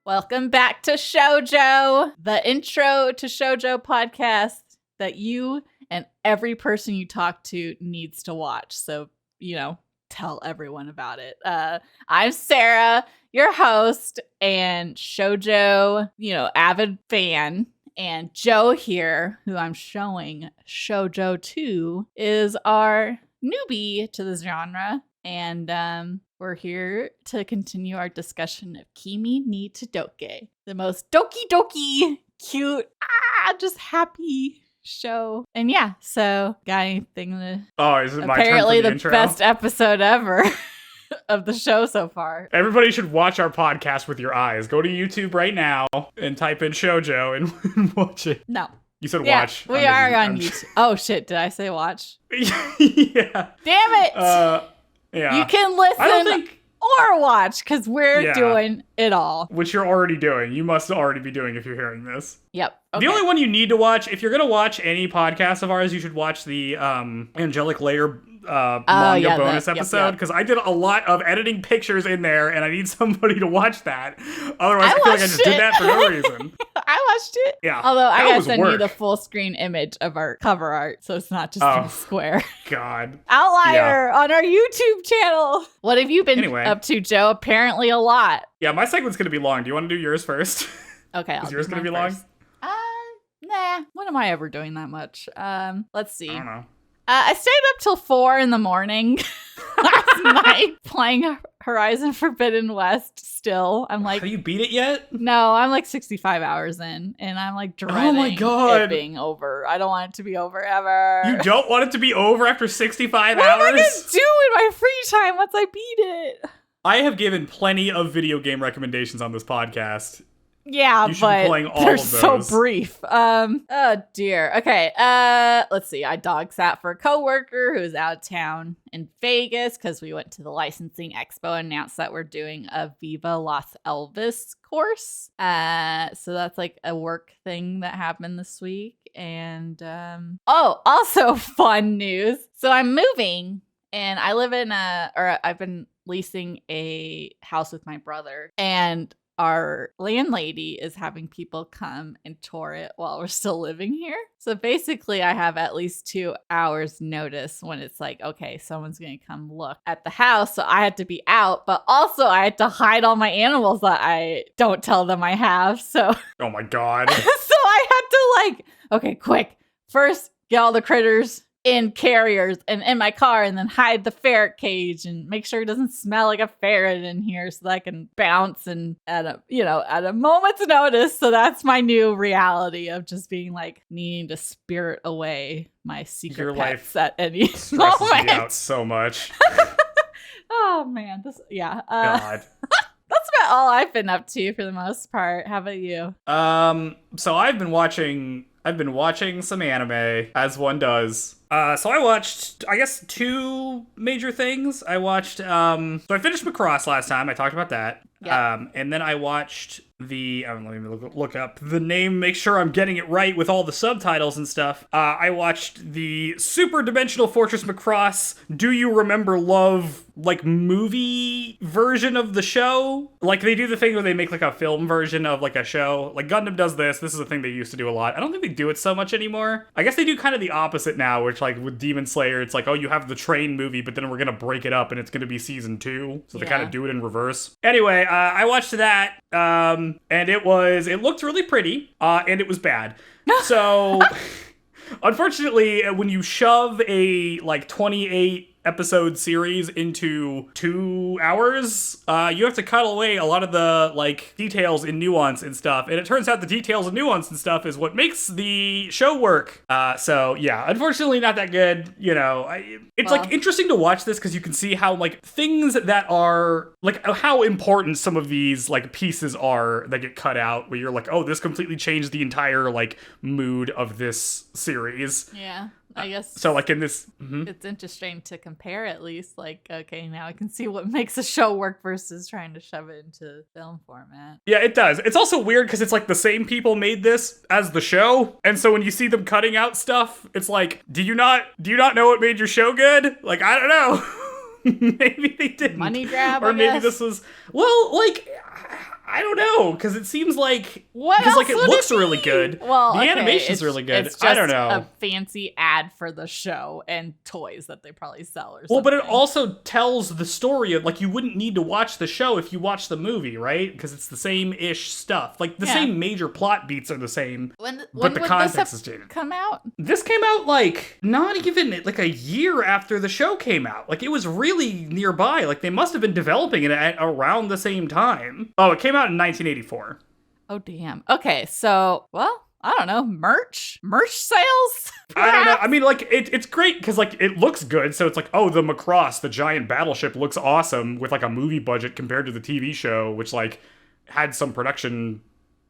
Welcome back to Shoujo, the intro to Shoujo podcast that you and every person you talk to needs to watch. So, tell everyone about it. I'm Sarah, your host and Shoujo, avid fan. And Joe here, who I'm showing Shoujo to, is our newbie to the genre. And we're here to continue our discussion of Kimi Ni Todoke, the most doki cute, just happy show. And yeah, so got anything to... Oh, is it my turn apparently for the the intro? Best episode ever of the show so far. Everybody should watch our podcast with your eyes. Go to YouTube right now and type in Shoujo and watch it. No. You said Yeah, watch. we are on YouTube. Oh shit, did I say watch? Yeah. Damn it! Yeah. You can listen or watch, because we're doing it all. Which you're already doing. You must already be doing if you're hearing this. Yep. Okay. The only one you need to watch, if you're going to watch any podcast of ours, you should watch the Angelic Layer manga bonus episode, because I did a lot of editing pictures in there, and I need somebody to watch that. Otherwise, I feel like I just did that for no reason. I watched it. Yeah. Although I gotta send you the full screen image of our cover art, so it's not just in a square. God. Outlier on our YouTube channel. What have you been up to, Joe? Apparently a lot. Yeah, my segment's gonna be long. Do you want to do yours first? Okay. Is yours gonna be long? Nah. When am I ever doing that much? Let's see. I don't know. I stayed up till 4 a.m. last night playing Horizon Forbidden West still. I'm like... Have you beat it yet? No, I'm like 65 hours in, and I'm like dreading it being over. I don't want it to be over ever. You don't want it to be over after 65 hours? What am I going to do in my free time once I beat it? I have given plenty of video game recommendations on this podcast. Yeah, but they're so brief. Oh dear. Okay. Let's see. I dog sat for a coworker who's out of town in Vegas because we went to the licensing expo and announced that we're doing a Viva Las Elvis course. So that's like a work thing that happened this week. And also fun news. So I'm moving, and I live in I've been leasing a house with my brother, and our landlady is having people come and tour it while we're still living here. So basically, I have at least 2 hours notice when it's like, okay, someone's going to come look at the house. So I had to be out, but also I had to hide all my animals that I don't tell them I have. So, oh my God. So I had to okay, quick. First, get all the critters in carriers and in my car, and then hide the ferret cage and make sure it doesn't smell like a ferret in here so that I can bounce and at a moment's notice. So that's my new reality of just being like needing to spirit away my secret Your pets life at any stresses moment. me out so much. Oh man, God. That's about all I've been up to for the most part. How about you? So I've been watching some anime, as one does. So I watched, I guess, 2 major things. I watched, so I finished Macross last time. I talked about that. Yep. And then I watched let me look up the name, make sure I'm getting it right with all the subtitles and stuff. I watched the Super Dimensional Fortress Macross Do You Remember Love, movie version of the show. They do the thing where they make a film version of a show. Gundam does this. This is a thing they used to do a lot. I don't think they do it so much anymore. I guess they do kind of the opposite now, which with Demon Slayer, it's oh, you have the train movie, but then we're gonna break it up and it's gonna be season 2. So they kind of do it in reverse. Anyway, I watched that. And it looked really pretty, and it was bad. So, unfortunately, when you shove a 28 episode series into 2 hours, you have to cut away a lot of the details and nuance and stuff. And it turns out the details and nuance and stuff is what makes the show work. So yeah, unfortunately not that good. It's interesting to watch this because you can see how things that are how important some of these pieces are that get cut out, where you're oh, this completely changed the entire mood of this series. Yeah. I guess so. In this, it's interesting to compare at least. Okay, now I can see what makes a show work versus trying to shove it into film format. Yeah, it does. It's also weird because it's the same people made this as the show, and so when you see them cutting out stuff, it's do you not know what made your show good? I don't know. Maybe they didn't. Money grab, or maybe this was I don't know, because it seems like what else like it looks really good. Well, the animation's really good. It's just I don't know. A fancy ad for the show and toys that they probably sell or something. Well, but it also tells the story of like you wouldn't need to watch the show if you watch the movie, right? Because it's the same-ish stuff. Like the same major plot beats are the same, but the context is changed. Come out? This came out like not even like a year after the show came out. Like it was really nearby. Like they must have been developing it at around the same time. Oh, it came out in 1984. Oh, damn. Okay, so, well, I don't know, merch sales? I don't know. I mean, like, it's great because, like, it looks good. So it's like, oh, the Macross, the giant battleship, looks awesome with, like, a movie budget compared to the TV show, which, like, had some production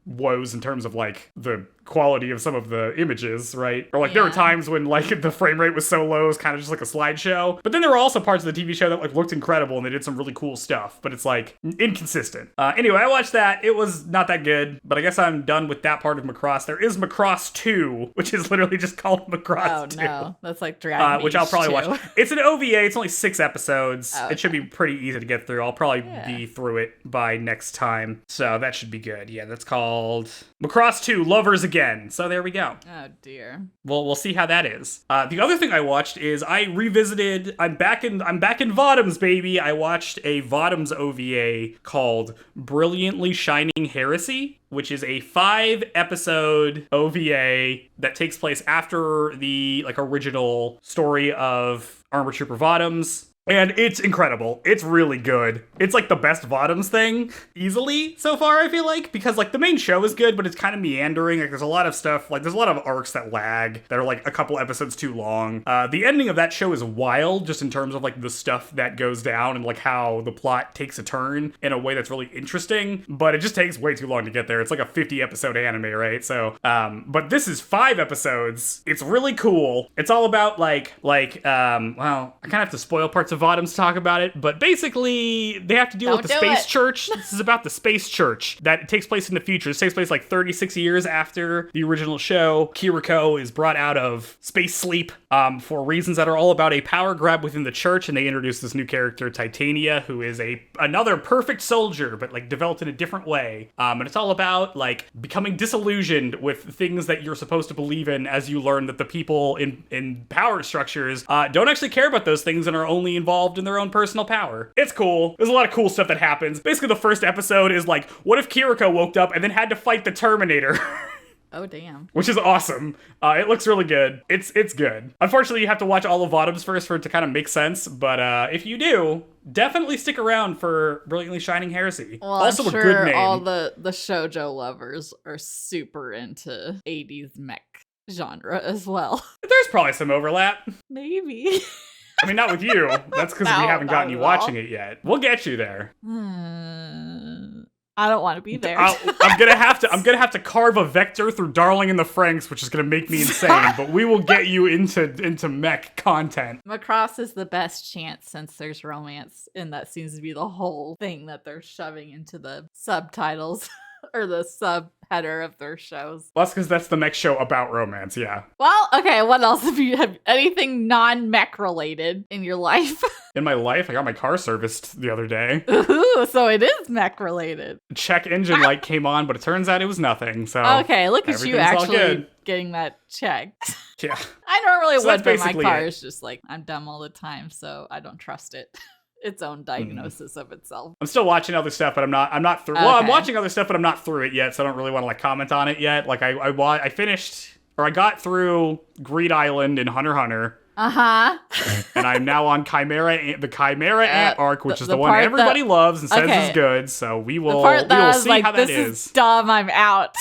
woes in terms of, like, the quality of some of the images, right? Or like there were times when like the frame rate was so low, it was kind of just like a slideshow. But then there were also parts of the TV show that like looked incredible and they did some really cool stuff, but it's like inconsistent. Anyway, I watched that. It was not that good, but I guess I'm done with that part of Macross. There is Macross 2, which is literally just called Macross 2. No, that's like Dragon which I'll probably watch. It's an OVA. It's only 6 episodes. Oh, okay. It should be pretty easy to get through. I'll probably be through it by next time. So that should be good. Yeah, that's called Macross 2, Lovers Again. So there we go. Oh dear. Well, we'll see how that is. The other thing I watched is I revisited. I'm back in VOTOMs, baby. I watched a VOTOMs OVA called Brilliantly Shining Heresy, which is a 5-episode OVA that takes place after the like original story of Armor Trooper VOTOMs. And it's incredible. It's really good. It's like the best VOTOMs thing, easily, so far, I feel like. Because, like, the main show is good, but it's kind of meandering. Like, there's a lot of stuff, like, there's a lot of arcs that lag, that are, like, a couple episodes too long. The ending of that show is wild, just in terms of, like, the stuff that goes down and, like, how the plot takes a turn in a way that's really interesting. But it just takes way too long to get there. It's like a 50-episode anime, right? So, but this is 5 episodes. It's really cool. It's all about, well, I kind of have to spoil parts of VOTOMs to talk about it, but basically they have to deal with the space church. This is about the space church that takes place in the future. This takes place like 36 years after the original show. Kiriko is brought out of space sleep for reasons that are all about a power grab within the church, and they introduce this new character, Titania, who is another perfect soldier, but like developed in a different way. And it's all about like becoming disillusioned with things that you're supposed to believe in as you learn that the people in power structures don't actually care about those things and are only involved in their own personal power. It's cool. There's a lot of cool stuff that happens. Basically, the first episode is like, what if Kiriko woke up and then had to fight the Terminator? Oh, damn. Which is awesome. It looks really good. It's good. Unfortunately, you have to watch all of VOTOMs first for it to kind of make sense, but if you do, definitely stick around for Brilliantly Shining Heresy. Well, also I'm sure a good name. All the shoujo lovers are super into 80s mech genre as well. There's probably some overlap. Maybe. I mean, not with you. That's because we haven't gotten you watching it yet. We'll get you there. I don't want to be there. I'm gonna have to carve a vector through Darling in the Franxx, which is gonna make me insane. But we will get you into mech content. Macross is the best chance since there's romance, and that seems to be the whole thing that they're shoving into the subtitles. Or the subheader of their shows. Well, that's because that's the mech show about romance, yeah. Well, okay, what else have you have anything non-mech related in your life? In my life, I got my car serviced the other day. Ooh, so it is mech related. Check engine light came on, but it turns out it was nothing. So okay, look at you actually getting that checked. Yeah. I normally would, but my car is just like, I'm dumb all the time, so I don't trust it. Its own diagnosis of itself. I'm still watching other stuff, but I'm not through. Okay. Well, I'm watching other stuff, but I'm not through it yet, so I don't really want to like comment on it yet. Like I finished, or I got through Greed Island in Hunter x Hunter. And I'm now on the Chimera Ant arc, which is the one everybody loves and says is good. So we will see how that is. This is dumb. I'm out.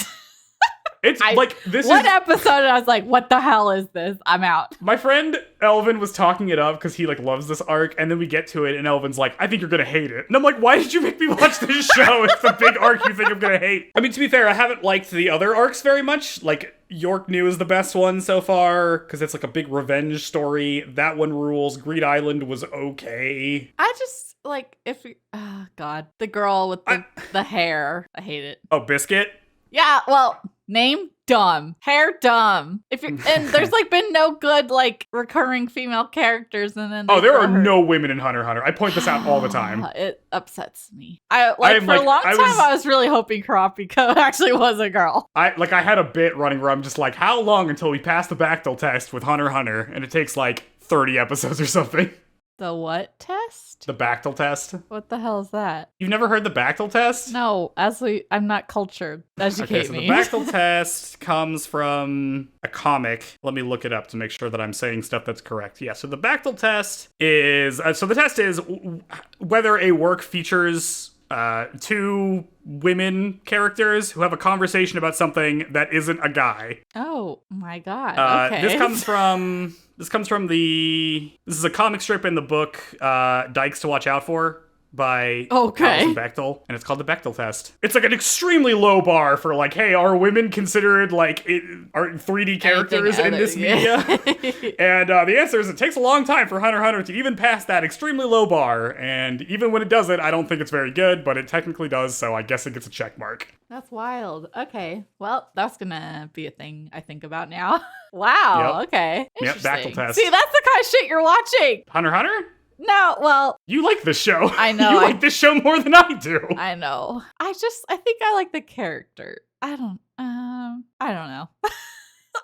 It's one episode and I was like, what the hell is this? I'm out. My friend Elvin was talking it up because he like loves this arc, and then we get to it and Elvin's like, I think you're gonna hate it. And I'm like, why did you make me watch this show? It's the big arc you think I'm gonna hate. I mean, to be fair, I haven't liked the other arcs very much. Like York New is the best one so far because it's like a big revenge story. That one rules. Greed Island was okay. I just like the girl with the hair. I hate it. Oh, Biscuit? Yeah, well, name dumb. Hair dumb. If you're and there's like been no good like recurring female characters, and then there are no women in Hunter x Hunter. I point this out all the time. It upsets me. For a long time I was really hoping Kurapika actually was a girl. I had a bit running where I'm just like, how long until we pass the Bechtel test with Hunter x Hunter? And it takes like 30 episodes or something. The what test? The Bechtel test. What the hell is that? You've never heard the Bechtel test? No, I'm not cultured. Educate me. The Bechtel test comes from a comic. Let me look it up to make sure that I'm saying stuff that's correct. Yeah, so the Bechtel test is... so the test is whether a work features two women characters who have a conversation about something that isn't a guy. Oh my god. Okay. This is a comic strip in the book Dykes to Watch Out For by Alison Bechtel, and it's called the Bechtel test. It's like an extremely low bar for like, hey, are women considered like are 3D characters in this media? And the answer is it takes a long time for Hunter x Hunter to even pass that extremely low bar, and even when it does it, I don't think it's very good, but it technically does, so I guess it gets a check mark. That's wild. Okay, well, that's gonna be a thing I think about now. Wow. Yep. Okay. Yep. Bechtel test. See, that's the kind of shit you're watching. Hunter x Hunter? No, well... You like this show. I know. You like this show more than I do. I know. I think I like the character. I don't know.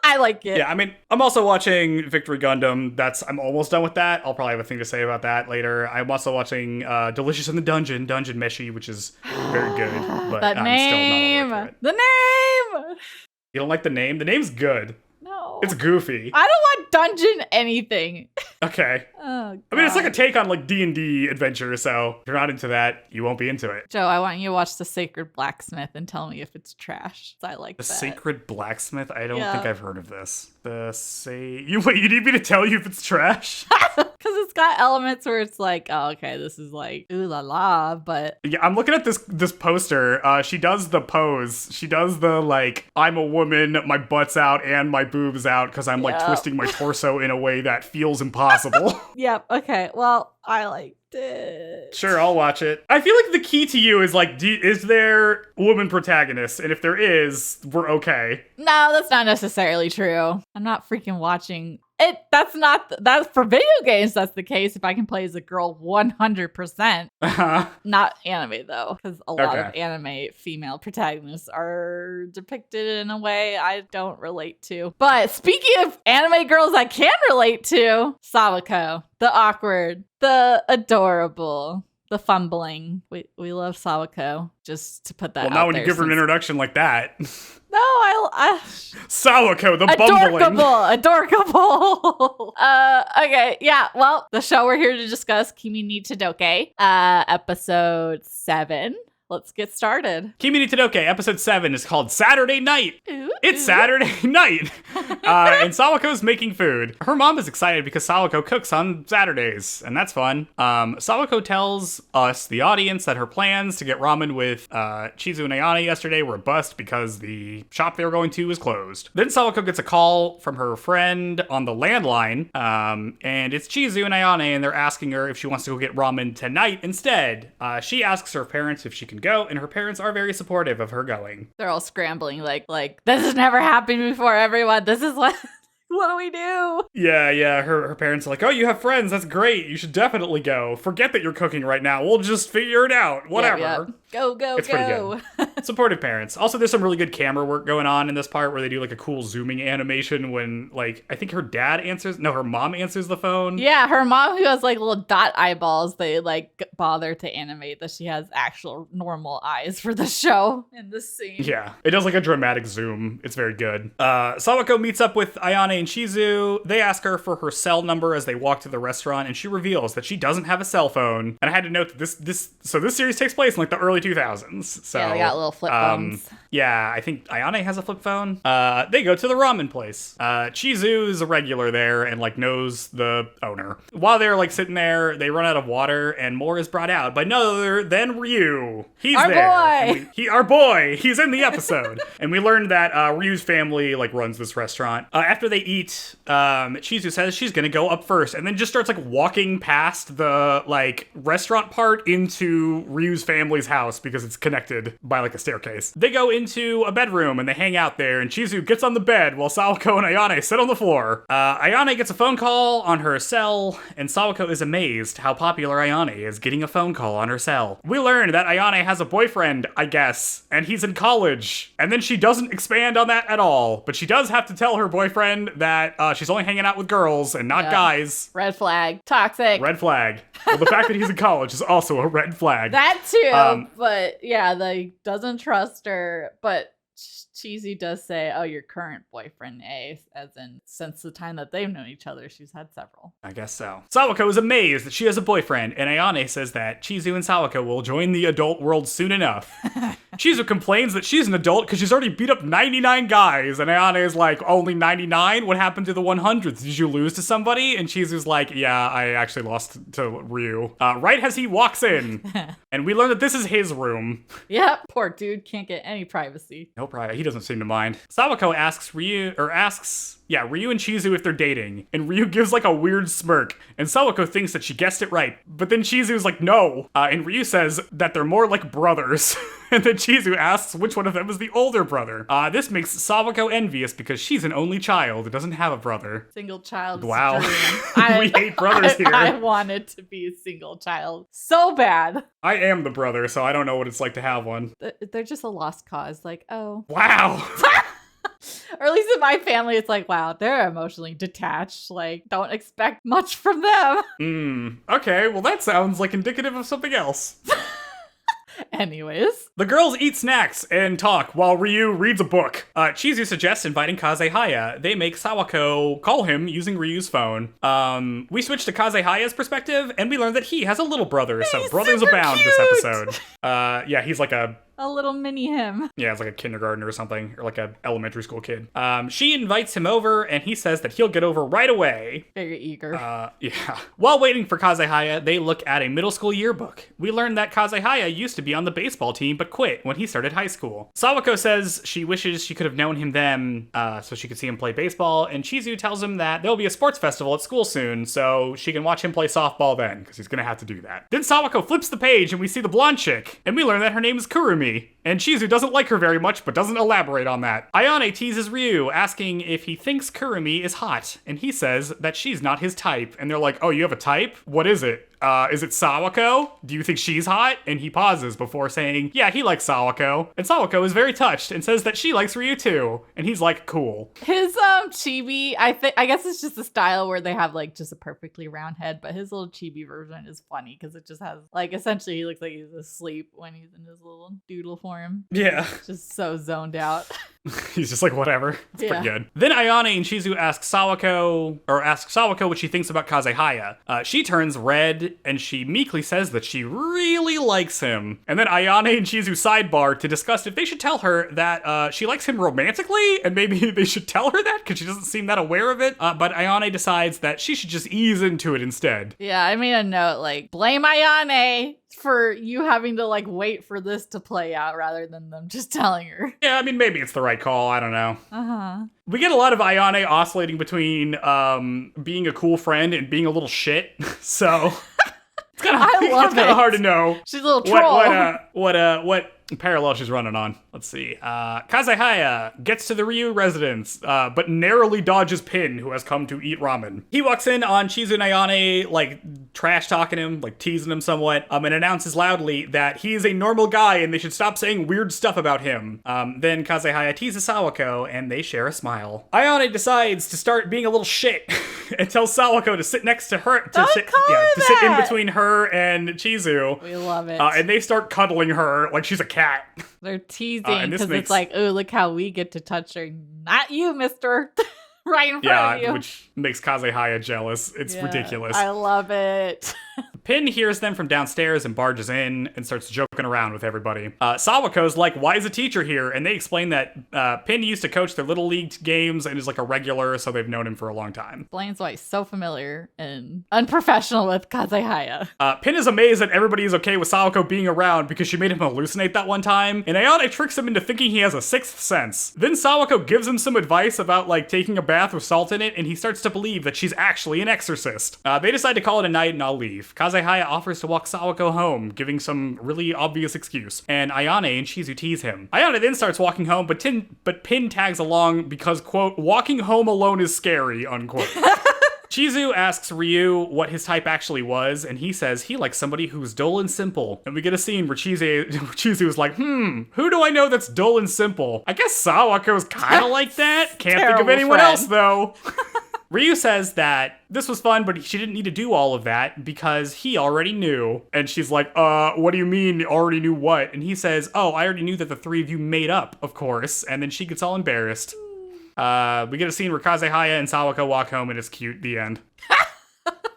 I like it. Yeah, I mean, I'm also watching Victory Gundam. I'm almost done with that. I'll probably have a thing to say about that later. I'm also watching Delicious in the Dungeon Meshi, which is very good. But that I'm name! Still not over it. The name! You don't like the name? The name's good. No. It's goofy. I don't want dungeon anything. Okay. Oh, I mean, it's like a take on like D&D adventure, so if you're not into that, you won't be into it. Joe, I want you to watch The Sacred Blacksmith and tell me if it's trash. I like that. The Sacred Blacksmith? I don't think I've heard of this. You need me to tell you if it's trash? Because it's got elements where it's like, oh, okay, this is like, ooh la la, but... Yeah, I'm looking at this poster. She does the pose. She does the, like, I'm a woman, my butt's out and my boob's out because I'm, like, twisting my torso in a way that feels impossible. Yep, okay, well, I liked it. Sure, I'll watch it. I feel like the key to you is, like, is there woman protagonists? And if there is, we're okay. No, that's not necessarily true. I'm not freaking watching... That's for video games, that's the case. If I can play as a girl 100%. Not anime, though, because a lot of anime female protagonists are depicted in a way I don't relate to. But speaking of anime girls I can relate to, Sawako, the awkward, the adorable, the fumbling. We love Sawako, just to put that out there. Well, now when you give her an introduction like that... No, I Sawako, the bumbling. Adorkable. Okay, yeah, well, the show we're here to discuss, Kimi Ni Todoke, episode 7. Let's get started. Kimi Ni Todoke, episode 7 is called Saturday Night. It's Saturday night. And Sawako's making food. Her mom is excited because Sawako cooks on Saturdays, and that's fun. Sawako tells us, the audience, that her plans to get ramen with Chizu and Ayane yesterday were a bust because the shop they were going to was closed. Then Sawako gets a call from her friend on the landline, and it's Chizu and Ayane, and they're asking her if she wants to go get ramen tonight instead. She asks her parents if she can go, and her parents are very supportive of her going. They're all scrambling like this has never happened before, everyone. This is what do we do? Yeah. Her parents are like, oh, you have friends. That's great. You should definitely go. Forget that you're cooking right now. We'll just figure it out. Whatever. Yep. Go. It's pretty good. Supportive parents. Also, there's some really good camera work going on in this part where they do like a cool zooming animation when, like, I think her mom answers the phone. Yeah, her mom, who has like little dot eyeballs, they like bother to animate that she has actual normal eyes for the show in this scene. Yeah, it does like a dramatic zoom. It's very good. Sawako meets up with Ayane and Chizu. They ask her for her cell number as they walk to the restaurant, and she reveals that she doesn't have a cell phone. And I had to note that this series takes place in like the early 2000s. So yeah, they got little flip phones. Yeah, I think Ayane has a flip phone. They go to the ramen place. Chizu is a regular there and like knows the owner. While they're like sitting there, they run out of water, and more is brought out by none other than Ryu. He's our there. Boy. Our boy. He's in the episode. And we learned that Ryu's family like runs this restaurant. After they eat, Chizu says she's gonna go up first, and then just starts like walking past the like restaurant part into Ryu's family's house house because it's connected by like a staircase. They go into a bedroom and they hang out there, and Chizu gets on the bed while Sawako and Ayane sit on the floor. Ayane gets a phone call on her cell, and Sawako is amazed how popular Ayane is getting a phone call on her cell. We learn that Ayane has a boyfriend, I guess, and he's in college. And then she doesn't expand on that at all, but she does have to tell her boyfriend that she's only hanging out with girls and not guys. Red flag. Toxic. Red flag. Well, the fact that he's in college is also a red flag. That too, but yeah, they doesn't trust her, but Cheesy does say, oh, your current boyfriend, as in since the time that they've known each other, she's had several. I guess so. Sawako is amazed that she has a boyfriend, and Ayane says that Chizu and Sawako will join the adult world soon enough. Chizu complains that she's an adult because she's already beat up 99 guys, and Ayane is like, only 99? What happened to the 100th? Did you lose to somebody? And Chizu's like, yeah, I actually lost to Ryu. Right as he walks in, and we learn that this is his room. Yep, poor dude can't get any privacy. No privacy. He doesn't seem to mind. Sawako asks Ryu and Chizu if they're dating, and Ryu gives like a weird smirk, and Sawako thinks that she guessed it right, but then Chizu's like, no, and Ryu says that they're more like brothers, and then Chizu asks which one of them is the older brother. This makes Sawako envious because she's an only child and doesn't have a brother. Single child. Wow. We hate brothers here. I wanted to be a single child so bad. I am the brother, so I don't know what it's like to have one. They're just a lost cause, like, oh. Wow. Or at least in my family, it's like, wow, they're emotionally detached. Like, don't expect much from them. Okay, well that sounds like indicative of something else. Anyways. The girls eat snacks and talk while Ryu reads a book. Chizu suggests inviting Kazehaya. They make Sawako call him using Ryu's phone. We switch to Kazehaya's perspective, and we learn that he has a little brother, so brothers abound cute. this episode. Yeah, he's like a little mini him. Yeah, it's like a kindergartner or something, or like a elementary school kid. She invites him over, and he says that he'll get over right away. Very eager. Yeah. While waiting for Kazehaya, they look at a middle school yearbook. We learn that Kazehaya used to be on the baseball team, but quit when he started high school. Sawako says she wishes she could have known him then, so she could see him play baseball, and Chizu tells him that there'll be a sports festival at school soon, so she can watch him play softball then, because he's gonna have to do that. Then Sawako flips the page, and we see the blonde chick, and we learn that her name is Kurumi. And Chizu doesn't like her very much, but doesn't elaborate on that. Ayane teases Ryu, asking if he thinks Kurumi is hot, and he says that she's not his type. And they're like, oh, you have a type? What is it? Is it Sawako? Do you think she's hot? And he pauses before saying, yeah, he likes Sawako. And Sawako is very touched and says that she likes Ryu too. And he's like, cool. His chibi, I guess it's just a style where they have like just a perfectly round head, but his little chibi version is funny because it just has like, essentially he looks like he's asleep when he's in his little doodle form. Yeah. Just so zoned out. He's just like, whatever. It's pretty good. Then Ayane and Chizu ask Sawako what she thinks about Kazehaya. She turns red and she meekly says that she really likes him. And then Ayane and Chizu sidebar to discuss if they should tell her that she likes him romantically, and maybe they should tell her that because she doesn't seem that aware of it. But Ayane decides that she should just ease into it instead. Yeah, I made a note like, blame Ayane for you having to like wait for this to play out rather than them just telling her. Yeah, I mean, maybe it's the right call. I don't know. Uh-huh. We get a lot of Ayane oscillating between being a cool friend and being a little shit. So it's kind of hard to know. She's a little troll. What parallel she's running on. Let's see. Kazehaya gets to the Ryu residence, but narrowly dodges Pin, who has come to eat ramen. He walks in on Chizu and Ayane, like, trash talking him, like, teasing him somewhat, and announces loudly that he is a normal guy and they should stop saying weird stuff about him. Then Kazehaya teases Sawako, and they share a smile. Ayane decides to start being a little shit and tells Sawako to sit next to her, to sit in between her and Chizu. We love it. And they start cuddling her like she's a cat. They're teasing because it's like, oh, look how we get to touch her. Not you, mister. Right in front of you. Which makes Kazehaya jealous. It's ridiculous. I love it. Pin hears them from downstairs and barges in and starts joking around with everybody. Sawako's like, why is a teacher here? And they explain that Pin used to coach their Little League games and is like a regular, so they've known him for a long time. Explains why he's so familiar and unprofessional with Kazehaya. Pin is amazed that everybody is okay with Sawako being around because she made him hallucinate that one time, and Ayane tricks him into thinking he has a sixth sense. Then Sawako gives him some advice about like taking a bath with salt in it, and he starts to believe that she's actually an exorcist. They decide to call it a night and I'll leave. Kazehaya Kazehaya offers to walk Sawako home, giving some really obvious excuse. And Ayane and Chizu tease him. Ayane then starts walking home, but Pin tags along because, quote, walking home alone is scary, unquote. Chizu asks Ryu what his type actually was, and he says he likes somebody who's dull and simple. And we get a scene where Chizu is like, who do I know that's dull and simple? I guess Sawako's kind of like that. Can't think of anyone else, though. Ryu says that this was fun, but she didn't need to do all of that because he already knew. And she's like, what do you mean already knew what? And he says, I already knew that the three of you made up, of course. And then she gets all embarrassed. We get a scene where Kazehaya and Sawako walk home, and it's cute. The end.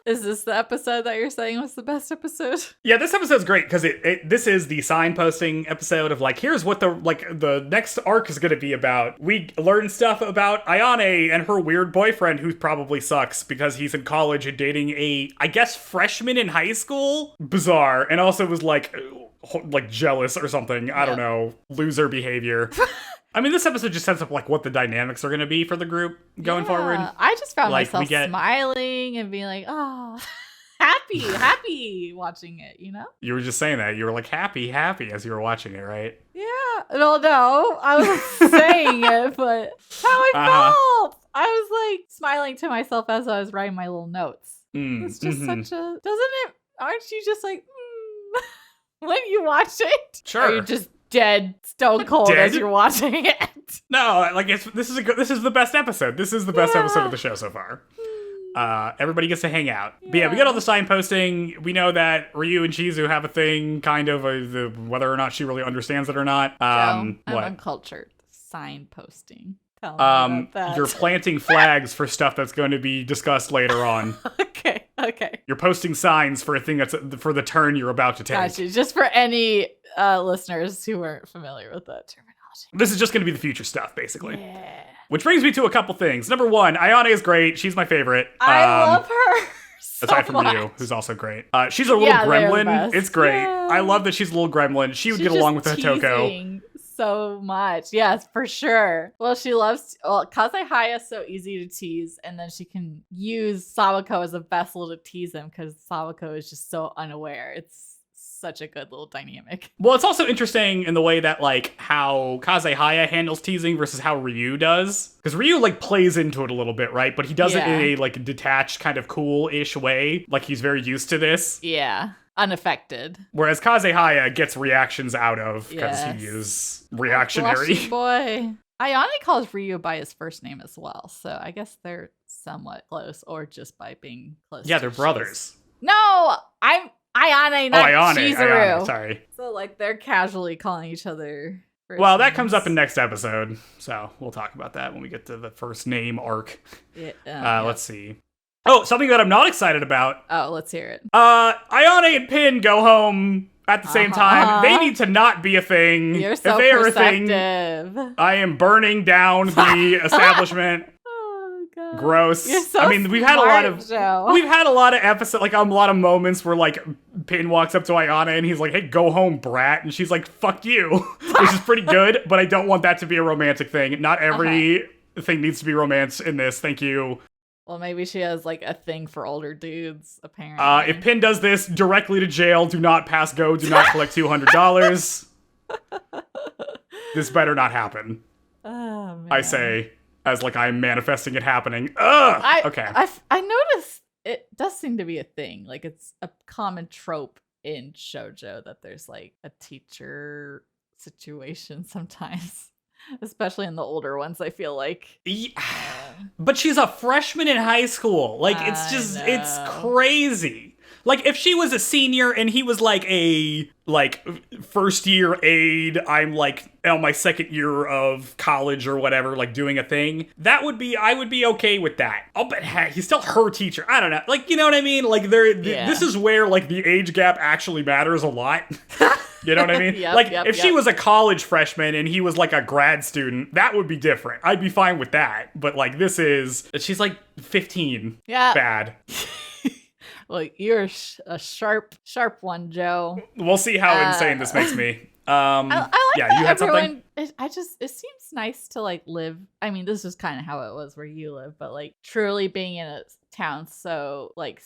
Is this the episode that you're saying was the best episode? Yeah, this episode's great because this is the signposting episode of like, here's what the next arc is going to be about. We learn stuff about Ayane and her weird boyfriend who probably sucks because he's in college and dating a, I guess, freshman in high school. Bizarre, and also was like jealous or something. I don't know, loser behavior. I mean, this episode just sets up like what the dynamics are going to be for the group going forward. I just found myself smiling and being like, oh, happy watching it, you know? You were just saying that. You were like happy as you were watching it, right? Yeah. No, I wasn't saying it, but how I felt. I was like smiling to myself as I was writing my little notes. It's just such a, aren't you just like, when you watch it? Sure. Or are you just dead stone cold as you're watching it? No, like this is the best episode. This is the best episode of the show so far. Everybody gets to hang out. But yeah, we get all the signposting. We know that Ryu and Chizu have a thing, kind of, whether or not she really understands it or not. I'm uncultured. Signposting. Tell me about that. You're planting flags for stuff that's going to be discussed later on. Okay. You're posting signs for a thing that's for the turn you're about to take. Gotcha. Just for any listeners who weren't familiar with that terminology. This is just going to be the future stuff, basically. Yeah. Which brings me to a couple things. Number one, Ayane is great. She's my favorite. I love her so aside from much. Ryu, who's also great. She's a little gremlin. It's great. Yeah. I love that she's a little gremlin. She would get along with Hitoko. So much. Yes, for sure. Well, Kazehaya is so easy to tease, and then she can use Sawako as a vessel to tease him because Sawako is just so unaware. It's such a good little dynamic. Well, it's also interesting in the way that like how Kazehaya handles teasing versus how Ryu does. Because Ryu like plays into it a little bit, right? But he does it in a like detached, kind of cool-ish way. Like he's very used to this. Yeah. Unaffected. Whereas Kazehaya gets reactions out of because he is reactionary. Oh, boy. Ayane calls Ryu by his first name as well, so I guess they're somewhat close, or just by being close. Yeah, they're brothers. No, I'm Ayane, not Chizuru. Ayane, sorry. So like they're casually calling each other. Well, that comes up in next episode, so we'll talk about that when we get to the first name arc. Let's see. Oh, something that I'm not excited about. Oh, let's hear it. Ayane and Pin go home at the same time. They need to not be a thing. You're so if they are perceptive. a thing, I am burning down the establishment. Oh god. Gross. You're so I mean, we've had a lot of episodes, like a lot of moments where like Pin walks up to Ayane and he's like, "Hey, go home, brat," and she's like, "Fuck you," which is pretty good. But I don't want that to be a romantic thing. Not every thing needs to be romance in this. Thank you. Well, maybe she has, like, a thing for older dudes, apparently. If Pin does this, directly to jail. Do not pass go. Do not collect $200. This better not happen. Oh, man. I say, as, like, I'm manifesting it happening. Ugh! Okay. I noticed it does seem to be a thing. Like, it's a common trope in shoujo that there's, like, a teacher situation sometimes. Especially in the older ones, I feel like. But she's a freshman in high school. Like, it's crazy. Like, if she was a senior and he was like a, first year aide, I'm like on my second year of college or whatever, like doing a thing, I would be okay with that. I'll bet he's still her teacher. I don't know. Like, you know what I mean? Like, this is where, like, the age gap actually matters a lot. You know what I mean? If she was a college freshman and he was like a grad student, that would be different. I'd be fine with that. But like she's like 15. Yeah. Bad. Well, you're a sharp one, Joe. We'll see how insane this makes me. I like that you had something? It seems nice to like live. I mean, this is kind of how it was where you live, but like truly being in a town so like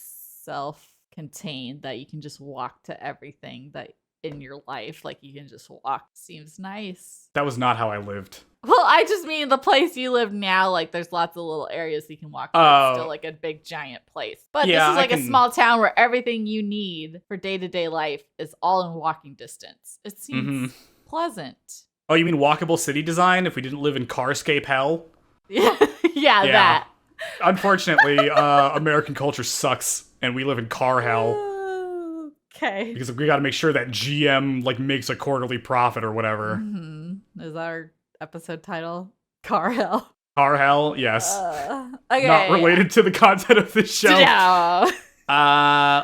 contained, that you can just walk to everything that in your life. Like, you can just walk. Seems nice. That was not how I lived. Well, I just mean the place you live now, like, there's lots of little areas you can walk to. It's still, like, a big, giant place. But this is, like, a small town where everything you need for day-to-day life is all in walking distance. It seems pleasant. Oh, you mean walkable city design if we didn't live in carscape hell? Yeah, that. Unfortunately, American culture sucks, and we live in car hell. Okay. Because we got to make sure that GM, like, makes a quarterly profit or whatever. Mm-hmm. Is our episode title Car Hell? Car hell, yes. Okay. Not related to the content of this show. No.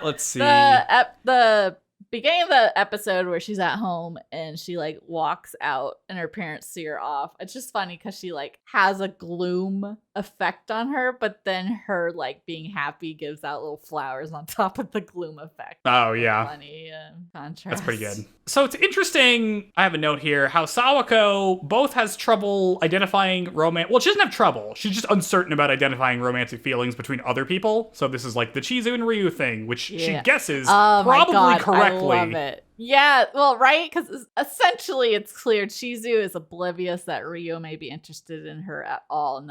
Let's see. The beginning of the episode where she's at home and she, like, walks out and her parents see her off. It's just funny because she, like, has a gloom effect on her, but then her, like, being happy gives out little flowers on top of the gloom effect. Oh, yeah. Funny contrast. That's pretty good. So it's interesting, I have a note here, how Sawako both has trouble identifying romance. Well, she doesn't have trouble. She's just uncertain about identifying romantic feelings between other people. So this is like the Chizu and Ryu thing, which she guesses probably correctly. I love it. Yeah, well, right? Because essentially it's clear Chizu is oblivious that Ryu may be interested in her at all,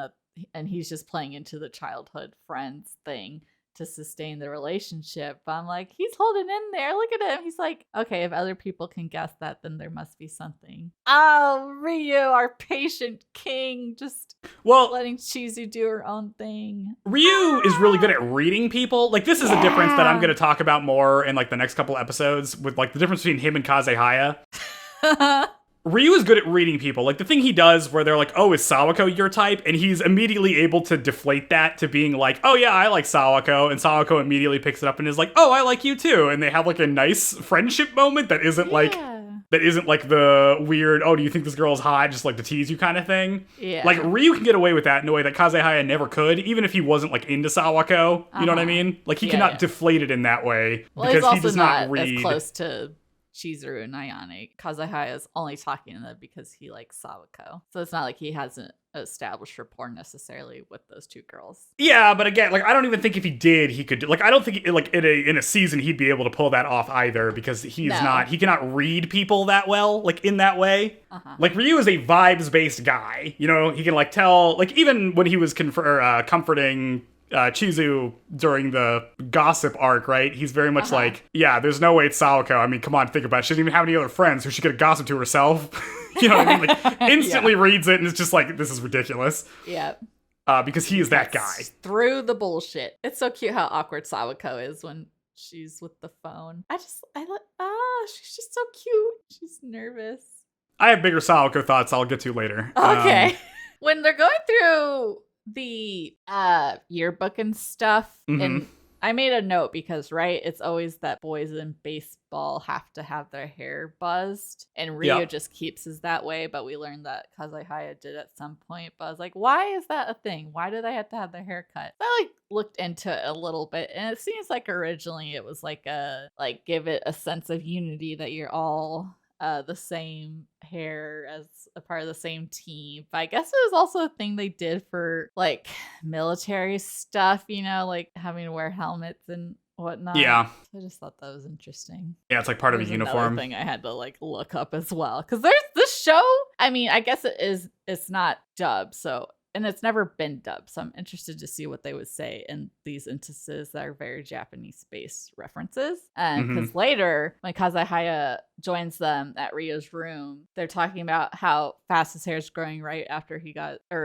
and he's just playing into the childhood friends thing to sustain the relationship. But I'm like, he's holding in there. Look at him. He's like, okay, if other people can guess that, then there must be something. Oh, Ryu, our patient king, just letting Chizu do her own thing. Ryu is really good at reading people. Like, this is a difference that I'm going to talk about more in, like, the next couple episodes with, like, the difference between him and Kazehaya. Ryu is good at reading people. Like, the thing he does where they're like, oh, is Sawako your type? And he's immediately able to deflate that to being like, oh, yeah, I like Sawako. And Sawako immediately picks it up and is like, oh, I like you too. And they have, like, a nice friendship moment that isn't like the weird, oh, do you think this girl is hot? Just like to tease you kind of thing. Yeah. Like, Ryu can get away with that in a way that Kazehaya never could, even if he wasn't, like, into Sawako. You know what I mean? Like, he cannot deflate it in that way because he does not read. As close to Chizuru and Ayane. Kazehaya is only talking to them because he likes Sawako. So it's not like he hasn't established rapport necessarily with those two girls. Yeah, but again, like, I don't even think if he did, he could, like, I don't think, like, in a season he'd be able to pull that off either because he cannot read people that well, like, in that way. Like, Ryu is a vibes-based guy, you know, he can, like, tell, like, even when he was comforting Chizu during the gossip arc, right? He's very much like, yeah, there's no way it's Sawako. I mean, come on, think about it. She doesn't even have any other friends who she could gossip to herself. You know what I mean? Like, instantly reads it and it's just like, this is ridiculous. Yeah. Because he is that guy. Through the bullshit. It's so cute how awkward Sawako is when she's with the phone. She's just so cute. She's nervous. I have bigger Sawako thoughts I'll get to later. Okay. When they're going through the yearbook and stuff, and I made a note because, right, it's always that boys in baseball have to have their hair buzzed, and Ryu just keeps us that way, but we learned that Kazehaya did at some point. But I was like, why is that a thing? Why do they have to have their hair cut? So I, like, looked into it a little bit, and it seems like originally it was like give it a sense of unity that you're all the same hair as a part of the same team. But I guess it was also a thing they did for, like, military stuff, you know, like having to wear helmets and whatnot. Yeah. So I just thought that was interesting. Yeah, it's like part of a uniform. Thing I had to, like, look up as well. Because there's this show, I mean, I guess it's not dubbed, so, and it's never been dubbed, so I'm interested to see what they would say in these instances that are very Japanese-based references. Because later, when Kazehaya joins them at Ryo's room, they're talking about how fast his hair is growing right after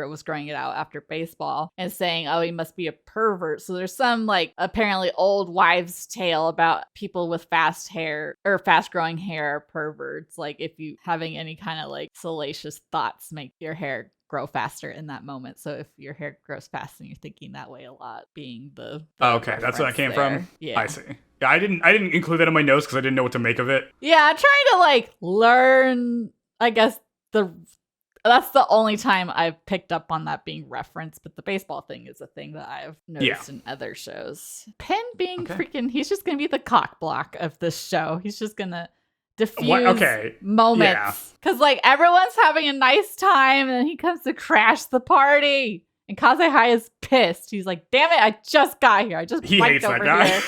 was growing it out after baseball, and saying, oh, he must be a pervert. So there's some, like, apparently old wives' tale about people with fast hair or fast-growing hair are perverts. Like, if you having any kind of, like, salacious thoughts make your hair grow faster in that moment. So if your hair grows fast and you're thinking that way a lot, being the okay, that's what I came from. Yeah, I see. Yeah, I didn't include that in my notes because I didn't know what to make of it. Yeah, I'm trying to, like, learn. I guess that's the only time I've picked up on that being referenced. But the baseball thing is a thing that I've noticed in other shows. Penn being freaking, he's just gonna be the cock block of this show. He's just gonna diffuse moments because, like, everyone's having a nice time and then he comes to crash the party And Kazehaya is pissed. He's like, damn it, I just got here. I just He hates over that guy. here.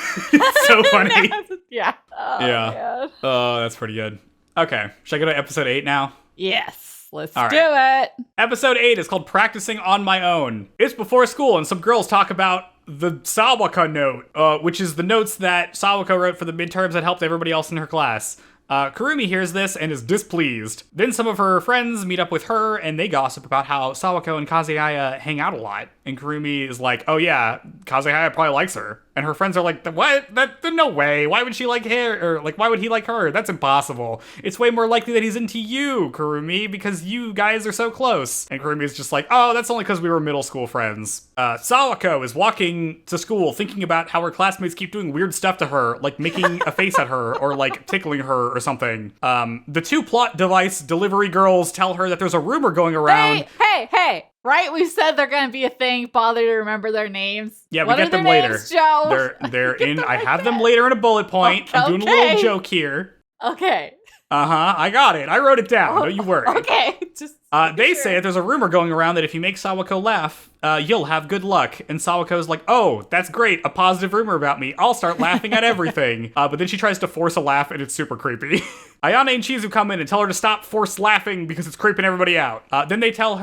It's so funny. Yeah. Oh, man. Oh, that's pretty good. Okay, should I go to episode 8 now? Yes, let's All do right. it. Episode 8 is called Practicing on My Own. It's before school, and some girls talk about the Sawako note, which is the notes that Sawako wrote for the midterms that helped everybody else in her class. Kurumi hears this and is displeased. Then some of her friends meet up with her, and they gossip about how Sawako and Kazehaya hang out a lot. And Kurumi is like, oh yeah, Kazehaya probably likes her. And her friends are like, what? No way. Why would she like her? Or like, why would he like her? That's impossible. It's way more likely that he's into you, Kurumi, because you guys are so close. And Kurumi is just like, oh, that's only because we were middle school friends. Sawako is walking to school thinking about how her classmates keep doing weird stuff to her, like making a face at her or like tickling her or something. The two plot device delivery girls tell her that there's a rumor going around. Hey. Right? We said they're going to be a thing. Bother to remember their names. Yeah, what we get them names, later. Joe? They're in. I have them later in a bullet point. Okay. I'm doing a little joke here. Okay. I got it. I wrote it down. Don't you worry. Okay. Just they say that there's a rumor going around that if you make Sawako laugh, you'll have good luck. And Sawako's like, oh, that's great. A positive rumor about me. I'll start laughing at everything. But then she tries to force a laugh, and it's super creepy. Ayane and Chizu come in and tell her to stop forced laughing because it's creeping everybody out. Then they tell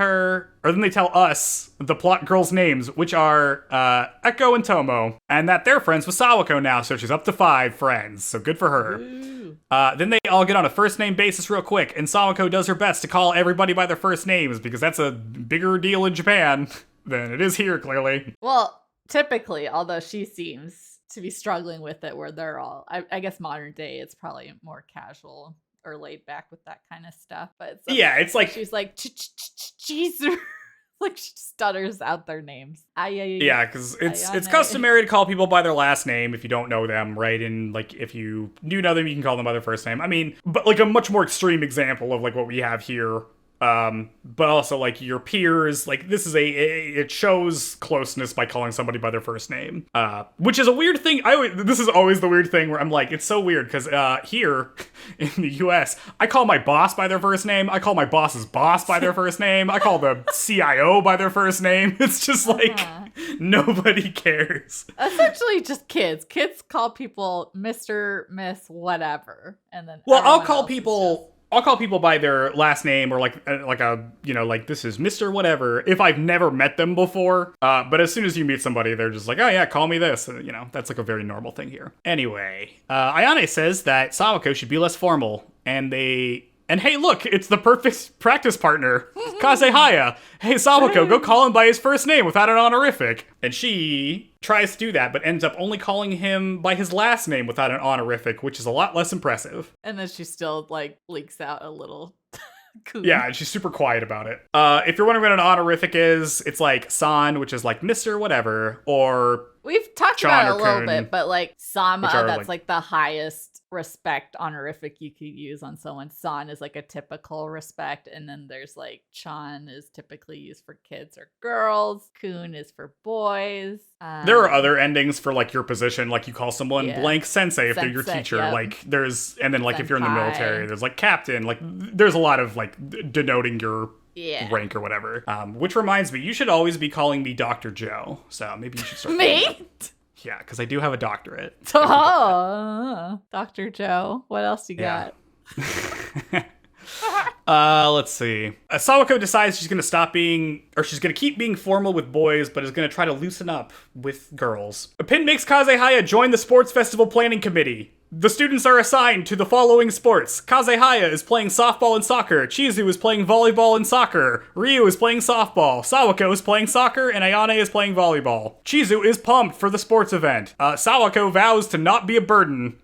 us the plot girls' names, which are Echo and Tomo, and that they're friends with Sawako now, so she's up to 5 friends. So good for her. Then they all get on a first name basis real quick, and Sawako does her best to call everybody by their first names because that's a bigger deal in Japan than it is here, clearly. Well, typically, although she seems to be struggling with it, where they're all, I guess modern day, it's probably more casual or laid back with that kind of stuff. But it's like she's like, Jesus. Like she stutters out their names. Yeah, because it's customary to call people by their last name if you don't know them, right? And like if you do know them, you can call them by their first name. I mean, but like a much more extreme example of like what we have here. But also like your peers, like this is it shows closeness by calling somebody by their first name, which is a weird thing. This is always the weird thing where I'm like, it's so weird because here in the US, I call my boss by their first name. I call my boss's boss by their first name. I call the CIO by their first name. It's just like nobody cares. Essentially just kids. Kids call people Mr., Miss, whatever. And then I'll call people by their last name or like this is Mr. whatever if I've never met them before. But as soon as you meet somebody, they're just like, oh yeah, call me this. That's like a very normal thing here. Anyway, Ayane says that Sawako should be less formal, and hey, look, it's the perfect practice partner, Kazehaya. Hey, Sawako, go call him by his first name without an honorific. And she tries to do that, but ends up only calling him by his last name without an honorific, which is a lot less impressive. And then she still, like, leaks out a little cool. Yeah, and she's super quiet about it. If you're wondering what an honorific is, it's like San, which is like Mr. whatever, or we've talked Chan about it a or little Kun, bit, but like Sama, are, that's like the highest respect honorific you could use on someone. San is like a typical respect, and then there's like Chan is typically used for kids or girls. Kun is for boys. There are other endings for like your position, like you call someone blank sensei if they're your teacher. Yep. Like there's, and then like Senpai. if you're in the military, there's like captain. Like there's a lot of like denoting your rank or whatever. Which reminds me, you should always be calling me Dr. Joe. So maybe you should start. Me? Yeah, because I do have a doctorate. Oh, Dr. Joe. What else you got? Let's see. Sawako decides she's going to keep being formal with boys, but is going to try to loosen up with girls. Pin makes Kazehaya join the sports festival planning committee. The students are assigned to the following sports. Kazehaya is playing softball and soccer. Chizu is playing volleyball and soccer. Ryu is playing softball. Sawako is playing soccer, and Ayane is playing volleyball. Chizu is pumped for the sports event. Sawako vows to not be a burden.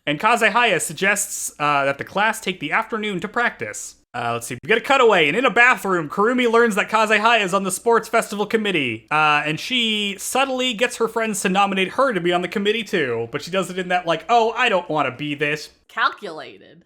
And Kazehaya suggests that the class take the afternoon to practice. Let's see. We get a cutaway, and in a bathroom, Kurumi learns that Kazehaya is on the sports festival committee, and she subtly gets her friends to nominate her to be on the committee too, but she does it in that like, oh, I don't want to be this. Calculated.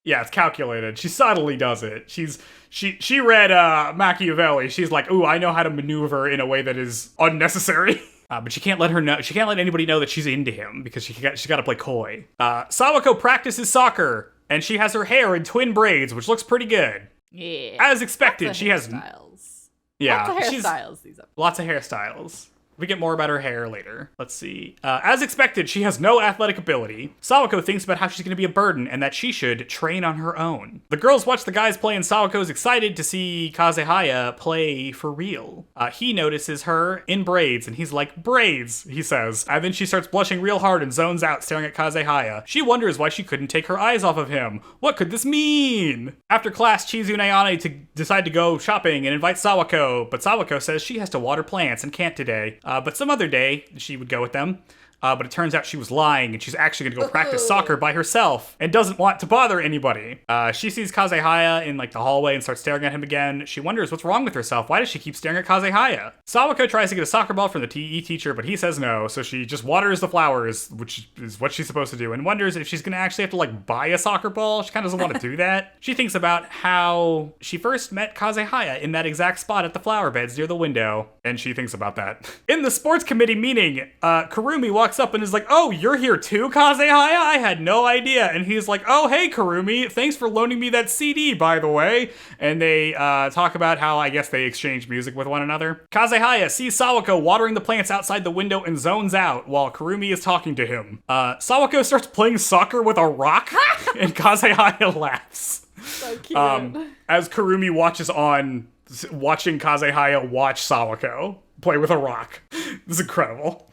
Yeah, it's calculated. She subtly does it. She read Machiavelli. She's like, ooh, I know how to maneuver in a way that is unnecessary. But she can't let her know. She can't let anybody know that she's into him because she's got to play coy. Sawako practices soccer, and she has her hair in twin braids, which looks pretty good. Yeah. As expected, she has. Styles. Yeah. Lots of hairstyles these episodes. Lots of hairstyles. We get more about her hair later. Let's see. As expected, she has no athletic ability. Sawako thinks about how she's going to be a burden and that she should train on her own. The girls watch the guys play and Sawako's excited to see Kazehaya play for real. He notices her in braids and he's like, braids, he says. And then she starts blushing real hard and zones out staring at Kazehaya. She wonders why she couldn't take her eyes off of him. What could this mean? After class, Chizu and Ayane decide to go shopping and invite Sawako, but Sawako says she has to water plants and can't today. But some other day, she would go with them. But it turns out she was lying, and she's actually going to go practice soccer by herself and doesn't want to bother anybody. She sees Kazehaya in like the hallway and starts staring at him again. She wonders what's wrong with herself. Why does she keep staring at Kazehaya? Sawako tries to get a soccer ball from the TE teacher, but he says no, so she just waters the flowers, which is what she's supposed to do, and wonders if she's going to actually have to like buy a soccer ball. She kind of doesn't want to do that. She thinks about how she first met Kazehaya in that exact spot at the flower beds near the window, and she thinks about that. In the sports committee meeting, Kurumi walks up and is like, oh, you're here too, Kazehaya? I had no idea. And he's like, oh, hey, Kurumi, thanks for loaning me that CD, by the way. And they talk about how, I guess, they exchange music with one another. Kazehaya sees Sawako watering the plants outside the window and zones out while Kurumi is talking to him. Sawako starts playing soccer with a rock, and Kazehaya laughs. So cute. As Kurumi watching Kazehaya watch Sawako play with a rock. This is incredible.